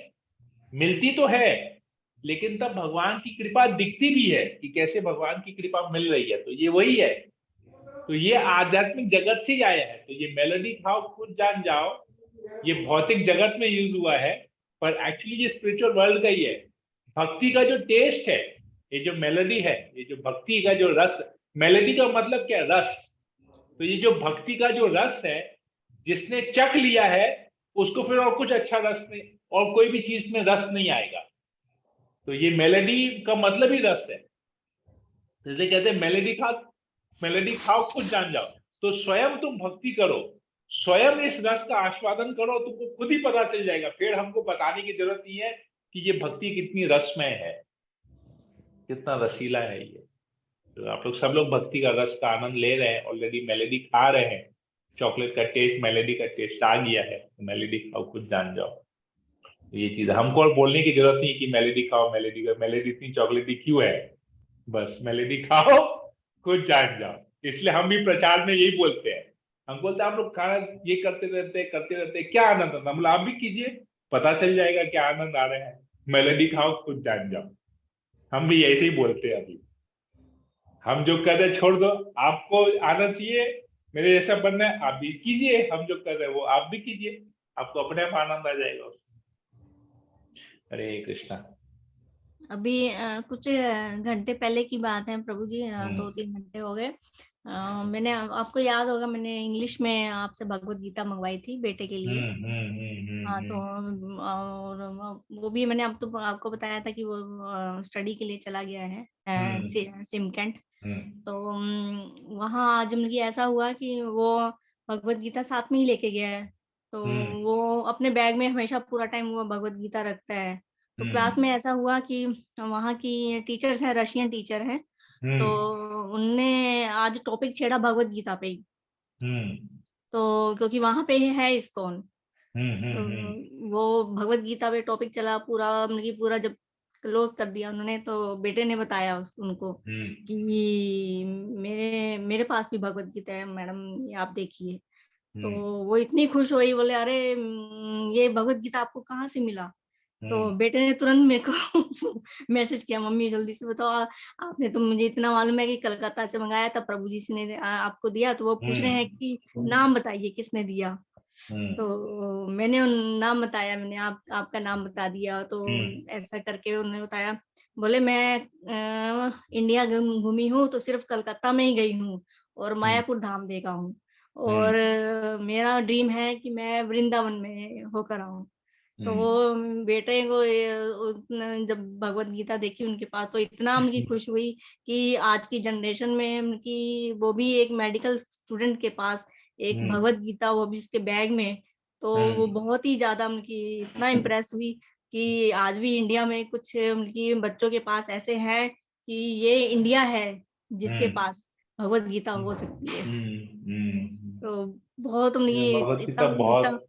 Speaker 1: मिलती तो है, लेकिन तब भगवान की कृपा दिखती भी है कि कैसे भगवान की कृपा मिल रही है। तो ये वही है। तो ये आध्यात्मिक जगत से ही आया है। तो ये मेलोडी खाओ खुद जान जाओ, ये भौतिक जगत में यूज हुआ है, पर एक्चुअली ये स्पिरिचुअल वर्ल्ड का ही है। भक्ति का जो टेस्ट है, ये जो मेलोडी है, ये जो भक्ति का जो रस, मेलोडी का मतलब क्या है? रस। तो ये जो भक्ति का जो रस है, जिसने चख लिया है, उसको फिर और कुछ अच्छा रस नहीं, और कोई भी चीज में रस नहीं आएगा। तो ये मेलोडी का मतलब ही रस है। जैसे कहते हैं मेलोडी खाओ खुद जान जाओ। तो स्वयं तुम भक्ति करो, स्वयं इस रस का आस्वादन करो, तुमको खुद ही पता चल जाएगा। फिर हमको बताने की जरूरत नहीं है कि ये भक्ति कितनी रसमय है, कितना रसीला है ये। तो आप लोग सब लोग भक्ति का रस का आनंद ले रहे हैं, ऑलरेडी मेलोडी खा रहे हैं, चॉकलेट का टेस्ट, मेलोडी का टेस्ट आ गया है, तो मेलोडी खाओ खुद जान जाओ। तो ये चीज हमको और बोलने की जरूरत नहीं कि मेलोडी खाओ, मेलोडी का मेलोडी इतनी चॉकलेटी क्यों है। बस मेलोडी खाओ खुद जान जाओ। इसलिए हम भी प्रचार में यही बोलते हैं। हम बोलते हैं आप लोग खाना ये करते रहते क्या आनंद आता है, मतलब आप भी कीजिए, पता चल जाएगा क्या आनंद आ रहा है। मेलोडी खाओ खुद जान जाओ। हम भी ऐसे ही बोलते हैं। अभी हम जो कर रहे हैं छोड़ दो, आपको आना चाहिए, मेरे जैसा बनना है, आप भी कीजिए, हम जो कर रहे हैं वो आप भी कीजिए, आपको अपने आप आनंद आ जाएगा। हरे कृष्णा।
Speaker 2: अभी कुछ घंटे पहले की बात है प्रभु जी, 2-3 घंटे हो गए। मैंने आपको याद होगा, मैंने इंग्लिश में आपसे भगवत गीता मंगवाई थी बेटे के लिए। हाँ, तो और वो भी मैंने अब तो आपको बताया था कि वो स्टडी के लिए चला गया है सिमकेंट। तो वहाँ आज मतलब कि ऐसा हुआ कि वो भगवत गीता साथ में ही लेके गया है। तो वो अपने बैग में हमेशा पूरा टाइम वो भगवत गीता रखता है। तो क्लास में ऐसा हुआ कि वहाँ की टीचर्स हैं, रशियन टीचर हैं, तो उनने आज टॉपिक छेड़ा भगवत गीता पे ही। तो क्योंकि वहां पे है इस्कॉन, तो वो भगवत गीता पे टॉपिक चला पूरा, मतलब कि पूरा जब क्लोज कर दिया उन्होंने, तो बेटे ने बताया उनको कि मेरे मेरे पास भी भगवत गीता है मैडम, ये आप देखिए। तो वो इतनी खुश हुई, बोले अरे ये भगवत गीता आपको कहाँ से मिला? तो बेटे ने तुरंत मेरे को मैसेज किया, मम्मी जल्दी से बताओ, आपने तो मुझे इतना मालूम है कि कलकत्ता से मंगाया था, प्रभु जी से ने आपको दिया, तो वो पूछ रहे हैं कि नाम बताइए किसने दिया। तो मैंने नाम बताया, मैंने आपका नाम बता दिया। तो ऐसा करके उन्होंने बताया, बोले मैं इंडिया घूमी हूँ तो सिर्फ कलकत्ता में ही गई हूँ और मायापुर धाम देखा हूँ, और मेरा ड्रीम है कि मैं वृंदावन में होकर आऊँ। तो वो बेटे को जब भगवत गीता देखी उनके पास, तो इतना उनकी खुश हुई कि आज की जनरेशन में उनकी, वो भी एक मेडिकल स्टूडेंट के पास एक भगवत गीता, वो भी उसके बैग में, तो वो बहुत ही ज्यादा उनकी इतना इम्प्रेस हुई कि आज भी इंडिया में कुछ उनकी बच्चों के पास ऐसे हैं कि ये इंडिया है जिसके पास भगवत गीता हो सकती है। तो बहुत उनकी
Speaker 1: भगवत
Speaker 2: इतना
Speaker 1: गीता बहुत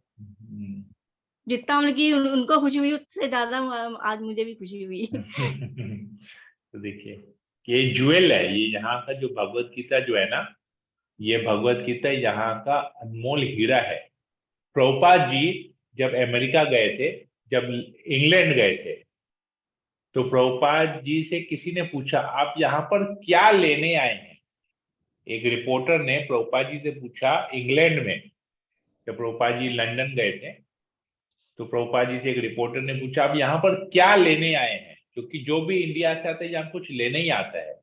Speaker 2: जितना उनकी उनको खुशी हुई उससे ज्यादा आज मुझे भी खुशी हुई।
Speaker 1: तो देखिए ये ज्वेल है, ये यहाँ का जो भगवत गीता जो है ना, ये भगवत गीता यहाँ का अनमोल हीरा है। प्रभुपाद जी जब अमेरिका गए थे, जब इंग्लैंड गए थे, तो प्रभुपाद जी से किसी ने पूछा आप यहाँ पर क्या लेने आए हैं। एक रिपोर्टर ने प्रभुपाद जी से पूछा इंग्लैंड में, जब प्रभुपाद जी लंदन गए थे, तो प्रभुपाद जी से एक रिपोर्टर ने पूछा आप यहाँ पर क्या लेने आए हैं, क्योंकि जो भी इंडिया से आता है यहाँ कुछ लेने ही आता है।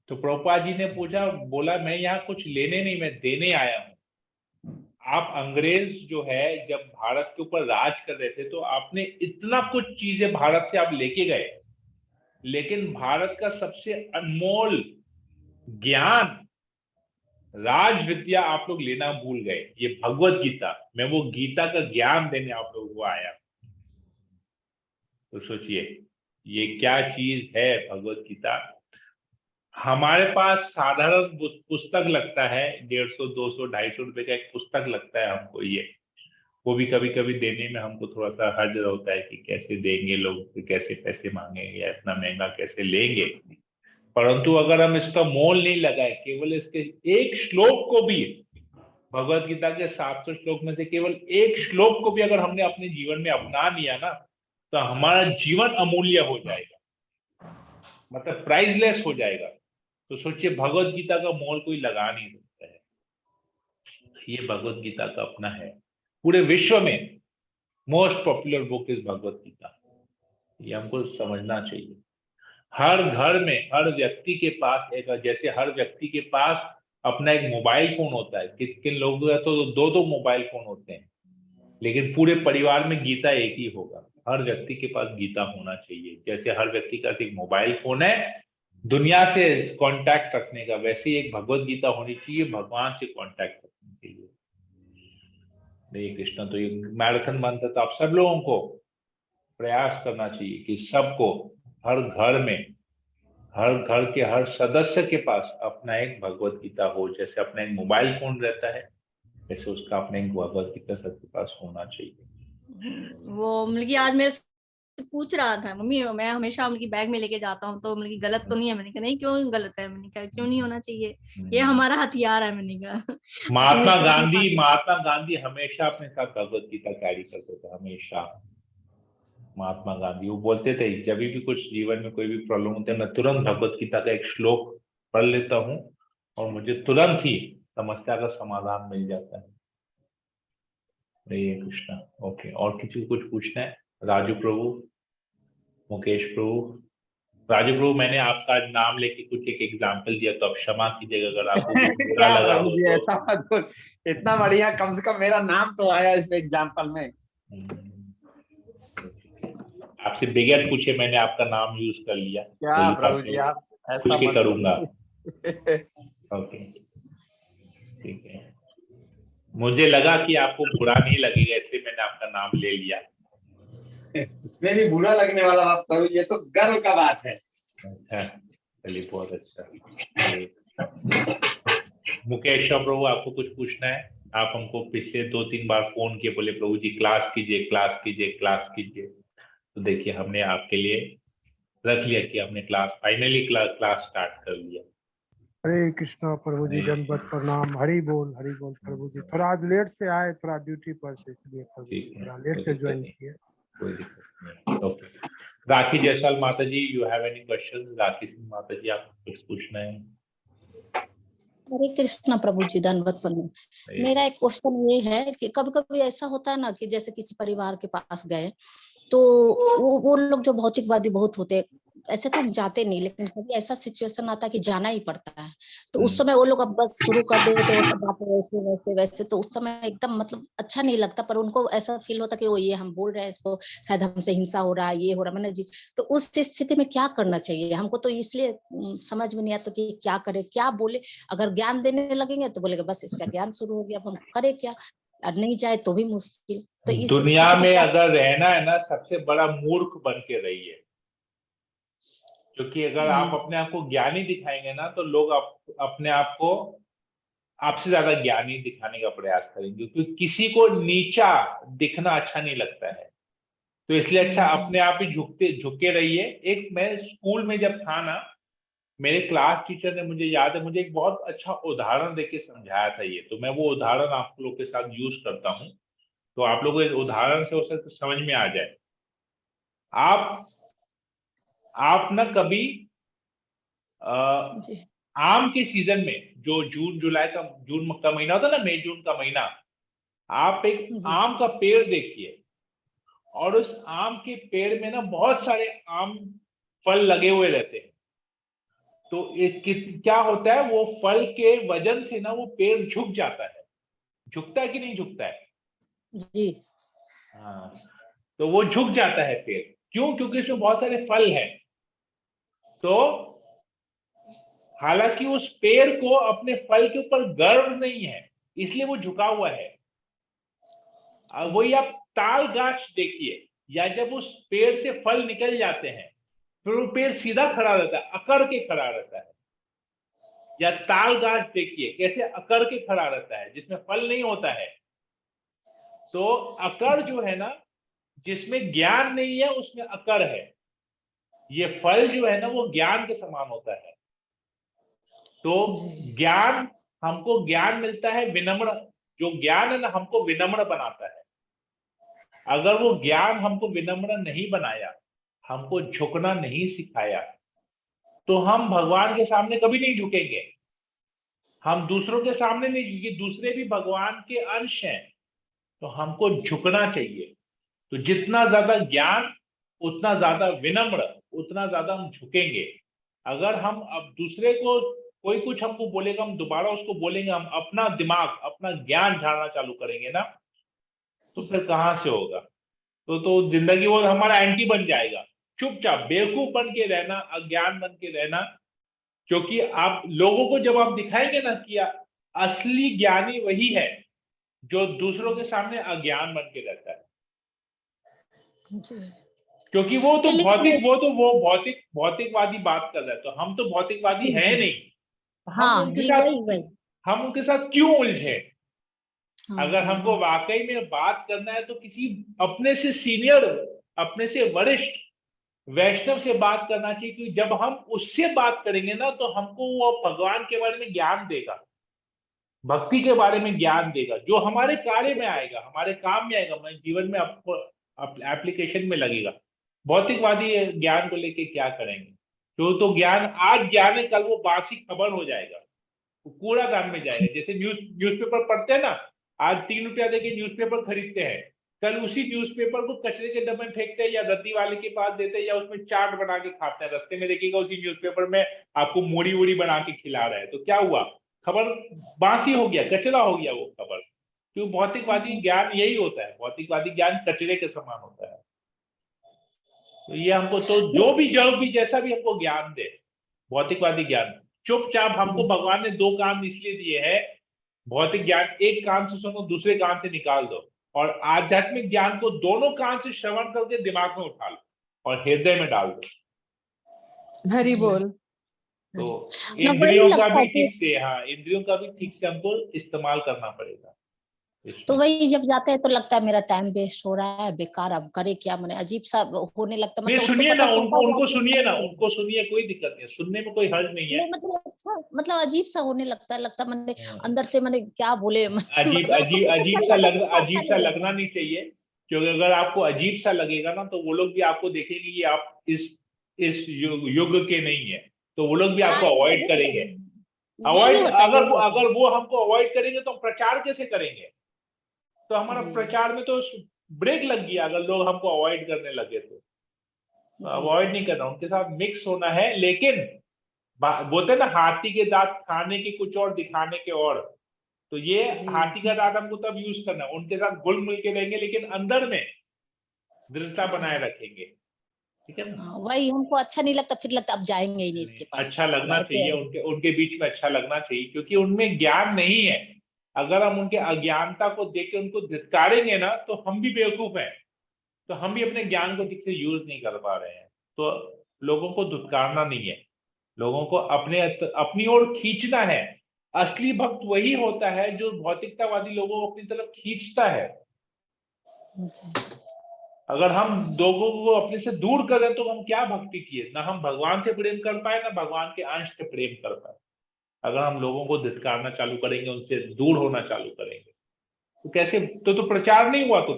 Speaker 1: तो प्रभुपाद जी ने पूछा, बोला मैं यहाँ कुछ लेने नहीं, मैं देने आया हूँ। आप अंग्रेज जो है जब भारत के ऊपर राज कर रहे थे, तो आपने इतना कुछ चीजें भारत से आप लेके गए, लेकिन भारत का सबसे अनमोल ज्ञान, राज विद्या आप लोग लेना भूल गए। ये भगवत गीता, मैं वो गीता का ज्ञान देने आप लोगों को आया। तो सोचिए ये क्या चीज है भगवत गीता। हमारे पास साधारण पुस्तक लगता है 150, 200, 250 रुपए का एक पुस्तक लगता है हमको, ये वो भी कभी कभी देने में हमको थोड़ा सा हर्ज होता है कि कैसे देंगे लोग, कैसे पैसे मांगेंगे या इतना महंगा कैसे लेंगे। परंतु अगर हम इसका मोल नहीं लगाए, केवल इसके एक श्लोक को भी, भगवत गीता के 700 श्लोक में से केवल एक श्लोक को भी अगर हमने अपने जीवन में अपना लिया ना, तो हमारा जीवन अमूल्य हो जाएगा, मतलब प्राइसलेस हो जाएगा। तो सोचिए भगवत गीता का मोल कोई लगा नहीं सकता है। ये भगवत गीता का अपना है। पूरे विश्व में most popular book is Bhagavad Gita. ये हमको समझना चाहिए। हर घर में, हर व्यक्ति के पास एक, जैसे हर व्यक्ति के पास अपना एक मोबाइल फोन होता है, किन किन लोगों का तो दो दो मोबाइल फोन होते हैं, लेकिन पूरे परिवार में गीता एक ही होगा। हर व्यक्ति के पास गीता होना चाहिए। जैसे हर व्यक्ति का एक मोबाइल फोन है दुनिया से कांटेक्ट रखने का, वैसे ही एक भगवत गीता होनी चाहिए भगवान से कांटेक्ट रखने के लिए। हरे कृष्ण। तो ये मैराथन मंत्र तो आप सब लोगों को प्रयास करना चाहिए कि सबको हर घर में, हर घर के हर सदस्य के पास अपना एक भगवत गीता हो। जैसे अपना एक मोबाइल फोन रहता है, वैसे उसका अपना एक भगवत गीता सबके पास होना चाहिए।
Speaker 2: वो मतलब कि आज मेरे से पूछ रहा था, मम्मी मैं हमेशा उनकी बैग में लेके जाता हूँ, तो मतलब कि गलत तो नहीं है? मैंने कहा नहीं, क्यों गलत है? मैंने कहा क्यों नहीं होना चाहिए, ये हमारा हथियार है। मैंने कहा
Speaker 1: महात्मा गांधी हमेशा अपने साथ भगवत गीता कैरी करते थे, हमेशा। महात्मा गांधी वो बोलते थे जब भी कुछ जीवन में कोई भी प्रॉब्लम होती है, मैं तुरंत भगवत गीता का एक श्लोक पढ़ लेता हूँ और मुझे तुरंत ही समस्या का समाधान मिल जाता है। हरे कृष्णा। ओके, और किसी को कुछ पूछना है? राजू प्रभु, मुकेश प्रभु। राजू प्रभु, मैंने आपका नाम लेके कुछ एक एग्जाम्पल दिया, तो आप क्षमा कीजिएगा अगर आपको बुरा लगा हो तो।
Speaker 3: ऐसा मत बोल, इतना बढ़िया, कम से कम मेरा नाम तो आया इस एग्जाम्पल में।
Speaker 1: आपसे बगैर पूछे मैंने आपका नाम यूज कर लिया।
Speaker 3: क्या प्रभु जी, आप ऐसा
Speaker 1: मत करूंगा। ओके, ठीक है। मुझे लगा कि आपको बुरा नहीं लगेगा, इसलिए मैंने आपका नाम ले लिया।
Speaker 3: इसमें भी बुरा लगने वाला बात प्रभु, ये तो गर्व का बात है।
Speaker 1: अच्छा, चलिए बहुत अच्छा। मुकेश प्रभु, आपको कुछ पूछना है? आप हमको पिछले 2-3 बार फोन किए, बोले प्रभु जी क्लास कीजिए, क्लास कीजिए, क्लास कीजिए। तो देखिए हमने आपके लिए रख लिया कि हमने क्लास फाइनली क्लास स्टार्ट कर लिया।
Speaker 5: हरे कृष्णा प्रभु जी, दंडवत प्रणाम। हरी बोल प्रभु जी। थोड़ा आज लेट से आए, थोड़ा ड्यूटी पर से, इसलिए प्रभु जी थोड़ा लेट से ज्वाइन किए।
Speaker 1: कोई दिक्कत नहीं। ओके, राखी जयसाल माता जी, यू हैव एनी क्वेश्चन? राखी सिंह माता जी, आपको कुछ पूछना है?
Speaker 6: हरे कृष्णा प्रभु जी, दंडवत प्रणाम। मेरा एक क्वेश्चन ये है कि कभी कभी ऐसा होता है ना कि जैसे किसी परिवार के पास गए तो वो लोग जो भौतिकवादी बहुत होते हैं, ऐसे तो हम जाते नहीं, लेकिन कभी ऐसा सिचुएशन आता है कि जाना ही पड़ता है, तो उस समय वो लोग अब बस शुरू कर देते वो सब बातें वैसे वैसे वैसे, तो उस समय एकदम मतलब अच्छा नहीं लगता, पर उनको ऐसा फील होता कि वो ये हम बोल रहे हैं इसको शायद हमसे हिंसा हो रहा है, ये हो रहा है, मैंने जी। तो उस स्थिति में क्या करना चाहिए हमको, तो इसलिए समझ में नहीं आता कि क्या करे क्या बोले। अगर ज्ञान देने लगेंगे तो बोलेगा बस इसका ज्ञान शुरू हो गया, अब हम करे क्या, और नहीं जाए तो भी मुश्किल। तो इस
Speaker 1: दुनिया
Speaker 6: स्थिति में
Speaker 1: में
Speaker 6: क्या,
Speaker 1: अगर रहना है ना, सबसे बड़ा मूर्ख बन के रहिए, क्योंकि अगर आप अपने आप को ज्ञानी दिखाएंगे ना तो लोग अपने आप को आपसे ज्यादा ज्ञानी दिखाने का प्रयास करेंगे, क्योंकि किसी को नीचा दिखना अच्छा नहीं लगता है। तो इसलिए अच्छा अपने आप ही झुके रहिए। एक मैं स्कूल में जब था ना, मेरे क्लास टीचर ने, मुझे याद है, मुझे एक बहुत अच्छा उदाहरण देके समझाया था ये, तो मैं वो उदाहरण आप लोग के साथ यूज करता हूँ, तो आप लोगों को उदाहरण से हो सकता समझ में आ जाए। आप ना कभी
Speaker 6: जी
Speaker 1: आम के सीजन में, जो जून का महीना होता है ना, मई जून का महीना, आप एक
Speaker 6: जी
Speaker 1: आम का पेड़ देखिए, और उस आम के पेड़ में ना बहुत सारे आम फल लगे हुए रहते हैं। तो क्या होता है, वो फल के वजन से ना वो पेड़ झुक जाता है। झुकता है कि नहीं झुकता है?
Speaker 6: जी
Speaker 1: हाँ, तो वो झुक जाता है पेड़। क्यों? क्योंकि इसमें बहुत सारे फल हैं। तो हालांकि उस पेड़ को अपने फल के ऊपर गर्व नहीं है, इसलिए वो झुका हुआ है। वही आप ताल गाछ देखिए, या जब उस पेड़ से फल निकल जाते हैं, फिर वो पेड़ सीधा खड़ा रहता है, अकड़ के खड़ा रहता है। या ताल गाछ देखिए कैसे अकड़ के खड़ा रहता है, जिसमें फल नहीं होता है। तो अकड़ जो है ना, जिसमें ज्ञान नहीं है उसमें अकड़ है। ये फल जो है ना वो ज्ञान के समान होता है। तो ज्ञान, हमको ज्ञान मिलता है विनम्र, जो ज्ञान है ना हमको विनम्र बनाता है। अगर वो ज्ञान हमको विनम्र नहीं बनाया, हमको झुकना नहीं सिखाया, तो हम भगवान के सामने कभी नहीं झुकेंगे। हम दूसरों के सामने नहीं झुकेंगे, दूसरे भी भगवान के अंश हैं, तो हमको झुकना चाहिए। तो जितना ज्यादा ज्ञान, उतना ज्यादा विनम्र, उतना ज्यादा हम झुकेंगे। अगर हम अब दूसरे को, कोई कुछ हमको बोलेगा, हम दोबारा उसको बोलेंगे, हम अपना दिमाग, अपना ज्ञान झाड़ना चालू करेंगे ना, तो फिर कहाँ से होगा? तो जिंदगी वो हमारा एंटी बन जाएगा। चुपचाप बेवकूफ बन के रहना, अज्ञान बन के रहना। क्योंकि आप लोगों को जब आप दिखाएंगे ना कि असली ज्ञानी वही है जो दूसरों के सामने अज्ञान बन के रहता है।
Speaker 6: जी
Speaker 1: क्योंकि वो तो
Speaker 6: लेकिन
Speaker 1: भौतिकवादी बात कर रहा है, तो हम तो भौतिकवादी है नहीं। हम
Speaker 6: हाँ
Speaker 1: उनके
Speaker 6: जी
Speaker 1: साथ
Speaker 6: वही वही
Speaker 1: हम उनके साथ क्यों उलझे?
Speaker 6: हाँ
Speaker 1: अगर
Speaker 6: हाँ
Speaker 1: हमको वाकई में बात करना है तो किसी अपने से सीनियर, अपने से वरिष्ठ वैष्णव से बात करना चाहिए। क्योंकि जब हम उससे बात करेंगे ना, तो हमको वो भगवान के बारे में ज्ञान देगा, भक्ति के बारे में ज्ञान देगा, जो हमारे कार्य में आएगा, हमारे काम में आएगा, हमारे जीवन में एप्लीकेशन में लगेगा। भौतिकवादी ज्ञान को लेके क्या करेंगे? तो ज्ञान आज ज्ञान है, कल वो बासी खबर हो जाएगा, वो कूड़ादान में जाएगा। जैसे न्यूज़पेपर पढ़ते हैं ना, आज 3 रुपया देके न्यूज़पेपर खरीदते हैं, कल उसी न्यूज़पेपर को कचरे के डब्बे में फेंकते हैं, या रद्दी वाले के पास देते हैं, या उसमें चाट बना के खाते हैं। रास्ते में देखिएगा उसी न्यूज़पेपर में आपको मूढ़ी वूढ़ी बना के खिला रहे हैं, तो क्या हुआ? खबर बासी हो गया, कचरा हो गया वो खबर। क्यों? भौतिकवादी ज्ञान यही होता है, भौतिकवादी ज्ञान कचरे के समान होता है। तो ये हमको, तो जो भी जैसा भी हमको ज्ञान दे, भौतिकवादी ज्ञान, चुपचाप, हमको भगवान ने 2 कान इसलिए दिए हैं। भौतिक ज्ञान एक कान से सुनो, दूसरे कान से निकाल दो, और आध्यात्मिक ज्ञान को दोनों कान से श्रवण करके दिमाग में उठा लो और हृदय में डाल दो।
Speaker 7: हरि बोल।
Speaker 1: तो
Speaker 6: ना वही
Speaker 1: इंद्रियों का
Speaker 6: लगता
Speaker 1: भी
Speaker 6: है कि
Speaker 1: ठीक से, हाँ, इंद्रियों का भी ठीक से हमको इस्तेमाल करना पड़ेगा
Speaker 6: तो
Speaker 1: इसमें।
Speaker 6: वही जब जाते हैं तो लगता है मेरा टाइम वेस्ट हो रहा है, बेकार, अब करे क्या, मैंने अजीब सा होने लगता है,
Speaker 1: नहीं,
Speaker 6: मतलब उसको
Speaker 1: सुनिए ना,
Speaker 6: पता चलता है कि
Speaker 1: उनको
Speaker 6: आप
Speaker 1: सुनिए ना,
Speaker 6: नहीं,
Speaker 1: उनको सुनिए, कोई दिक्कत नहीं है, सुनने में कोई हर्ज नहीं है।
Speaker 6: मतलब अच्छा, मतलब अजीब सा होने लगता है, मैंने
Speaker 1: हाँ।
Speaker 6: अंदर से, मैंने क्या बोले
Speaker 1: अजीब
Speaker 6: मतलब उसको
Speaker 1: अजीब
Speaker 6: पता
Speaker 1: अजीब
Speaker 6: चल
Speaker 1: सा
Speaker 6: जाता है कि हमको अच्छा
Speaker 1: अजीब सा
Speaker 6: नहीं
Speaker 1: लगना
Speaker 6: लगता।
Speaker 1: नहीं चाहिए। क्योंकि अगर आपको अजीब सा लगेगा ना, तो वो लोग भी आपको देखेंगे कि आप इस युग के नहीं है, तो वो लोग भी
Speaker 6: हाँ
Speaker 1: आपको अवॉइड करेंगे।
Speaker 6: यही
Speaker 1: अवॉइड,
Speaker 6: होता है,
Speaker 1: अगर
Speaker 6: यही होता
Speaker 1: अगर वो हमको अवॉइड करेंगे तो हम प्रचार कैसे करेंगे? तो
Speaker 6: है
Speaker 1: हमारा
Speaker 6: जी
Speaker 1: प्रचार में तो ब्रेक लग गया, अगर लोग हमको अवॉइड करने लगे तो। अवॉइड नहीं करना, उनके साथ मिक्स होना है। लेकिन बोलते हैं ना हाथी के दांत खाने के कुछ और दिखाने के और, तो ये
Speaker 6: जी,
Speaker 1: हाथी का दांत हमको तब यूज करना है। उनके साथ घुल मिल के रहेंगे लेकिन अंदर में दृढ़ता बनाए रखेंगे, ठीक है ना।
Speaker 6: हाँ, वही हमको अच्छा नहीं लगता, फिर लगता अब जाएंगे ही नहीं इसके पास।
Speaker 1: अच्छा लगना
Speaker 6: वैसे
Speaker 1: चाहिए, उनके उनके बीच में अच्छा लगना चाहिए, क्योंकि उनमें ज्ञान नहीं है। अगर हम उनके अज्ञानता को देख के उनको धिक्कारेंगे ना, तो हम भी बेवकूफ हैं, तो हम भी अपने ज्ञान को ठीक से यूज नहीं कर पा रहे हैं। तो लोगों को धुतकारना नहीं है, लोगों को अपनी ओर खींचना है। असली भक्त वही होता है जो भौतिकतावादी लोगों को अपनी तरफ खींचता है। अगर हम लोगों को अपने से दूर करें तो हम क्या भक्ति किए, ना हम भगवान से प्रेम कर पाए ना भगवान के अंश से प्रेम कर पाए। अगर हम लोगों को धिक्कारना चालू करेंगे, उनसे दूर होना चालू करेंगे, तो कैसे, तो प्रचार नहीं हुआ। तो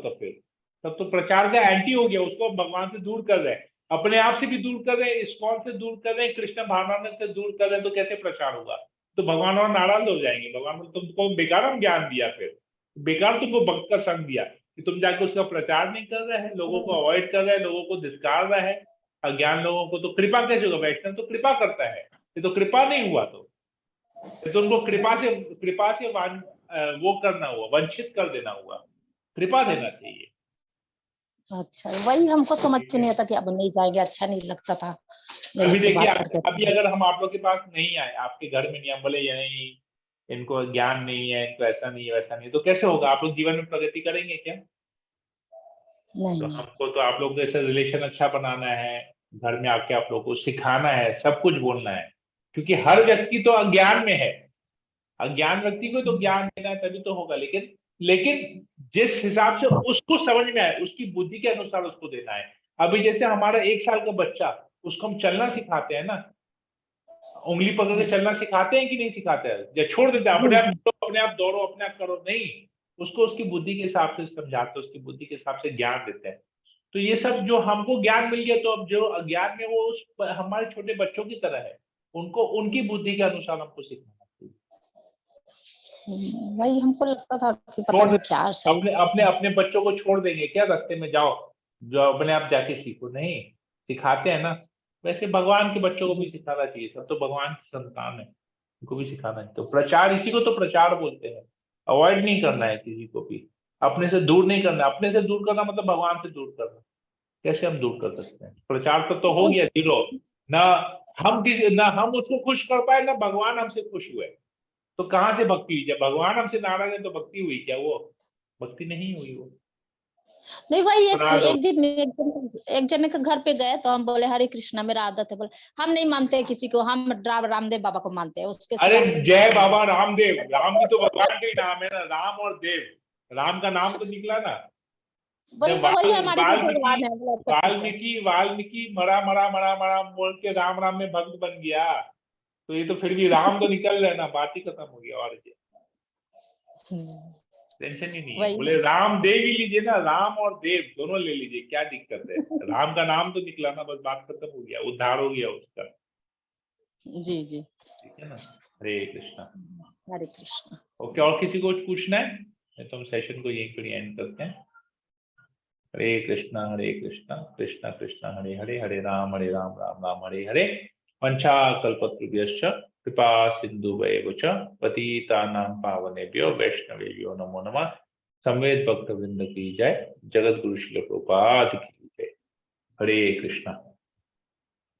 Speaker 1: तब तो प्रचार का एंटी हो गया, उसको भगवान से दूर कर रहे हैं, अपने आप से भी दूर कर रहे हैं, इस्कॉन से दूर कर रहे हैं, कृष्ण भावनानंद से दूर कर रहे हैं, तो कैसे प्रचार होगा। तो भगवान और नाराज हो जाएंगे। भगवान बोले तुमको बेकार हम ज्ञान दिया, फिर बेकार तुमको भक्त का संग दिया कि तुम जाके उसका प्रचार नहीं कर रहे हैं, लोगों को अवॉइड कर रहे हैं, लोगों को धिक्कार रहे हैं। अज्ञान लोगों को तो कृपा कैसे होगा, वैष्णव तो कृपा करता है, ये तो कृपा नहीं हुआ। तो उनको कृपा से वो करना हुआ, वंचित कर देना हुआ, कृपा देना चाहिए।
Speaker 6: अच्छा, वही हमको समझ में नहीं आता कि अब नहीं जाएंगे, अच्छा नहीं लगता था।
Speaker 1: अभी देखिए, अभी अगर हम आप लोग के पास नहीं आए, आपके घर में नहीं, हम बोले ये नहीं, इनको ज्ञान नहीं है, इनको ऐसा नहीं है वैसा नहीं है, तो कैसे होगा। आप लोग जीवन में प्रगति करेंगे क्या।
Speaker 6: नहीं,
Speaker 1: तो हमको तो आप लोग जैसे रिलेशन अच्छा बनाना है, घर में आके आप लोग को सिखाना है, सब कुछ बोलना है, क्योंकि हर व्यक्ति तो अज्ञान में है। अज्ञान व्यक्ति को तो ज्ञान देना है, तभी तो होगा। लेकिन जिस हिसाब से उसको समझ में आए, उसकी बुद्धि के अनुसार उसको देना है। अभी जैसे हमारा 1 साल का बच्चा, उसको हम चलना सिखाते हैं ना, उंगली पकड़ के चलना सिखाते हैं कि नहीं सिखाते हैं, या छोड़ देते हैं अपने आप दौड़ो, अपने आप करो, नहीं, उसको उसकी बुद्धि के हिसाब से समझाते हैं, उसकी बुद्धि के हिसाब से ज्ञान देते हैं। तो ये सब जो हमको ज्ञान मिल गया, तो अब जो अज्ञान में वो हमारे छोटे बच्चों की तरह है, उनको उनकी बुद्धि के अनुसार हमको सिखाना चाहिए।
Speaker 6: वही हमको लगता था कि पता नहीं क्या सही।
Speaker 1: अपने बच्चों को छोड़ देंगे क्या रास्ते में, जाओ जो अपने आप जाके सीखो, नहीं, सिखाते हैं ना। वैसे भगवान के बच्चों को भी सिखाना चाहिए, सब तो भगवान की संतान है, उनको भी सिखाना चाहिए। तो प्रचार, इसी को तो प्रचार बोलते हैं। अवॉइड नहीं करना है किसी को भी, अपने से दूर नहीं करना। अपने से दूर करना मतलब भगवान से दूर करना। कैसे हम दूर कर सकते हैं। प्रचार तो हो गया जीरो, ना हम उसको खुश कर पाए, ना भगवान हमसे खुश हुए, तो कहाँ से भक्ति हुई। जब भगवान हमसे नाराज है तो भक्ति हुई क्या, वो भक्ति नहीं हुई। वो
Speaker 6: नहीं, वही एक दिन एक जने के घर पे गए तो हम बोले हरे कृष्णा, मेरा आदत है, बोले हम नहीं मानते किसी को, हम रामदेव बाबा को मानते हैं। उसके
Speaker 1: अरे जय बाबा रामदेव, राम भी तो भगवान का ही नाम है ना, राम और देव, राम का नाम तो निकला ना। जब
Speaker 6: वही हमारे भगवान है।
Speaker 1: वाल्मीकि मरा मरा मरा मरा बोल के राम राम में भक्त बन गया, तो ये तो फिर भी राम तो निकल रहे ना, बात ही खत्म हो गया। और टेंशन ही नहीं है, बोले राम देव ही लीजिए ना, राम और देव दोनों ले लीजिए, क्या दिक्कत है। राम का नाम तो निकला ना, बस बात खत्म हो गया, उद्धार हो गया उसका।
Speaker 6: जी जी,
Speaker 1: ठीक है ना। हरे कृष्णा।
Speaker 6: हरे कृष्णा।
Speaker 1: ओके, और किसी को कुछ पूछना है तो हम सेशन को यहीं पर एंड करते हैं। हरे कृष्णा कृष्णा कृष्णा हरे हरे, हरे राम राम राम हरे हरे। वंशाकल्पतरुभ्यश्च कृपा सिन्धुभ्येव च पतितानां पावनेभ्यो वैष्णवेभ्यो नमो नमः। संवेद भक्त वृंद की जय, जगत गुरु श्रील प्रभुपाद की जय। हरे कृष्णा।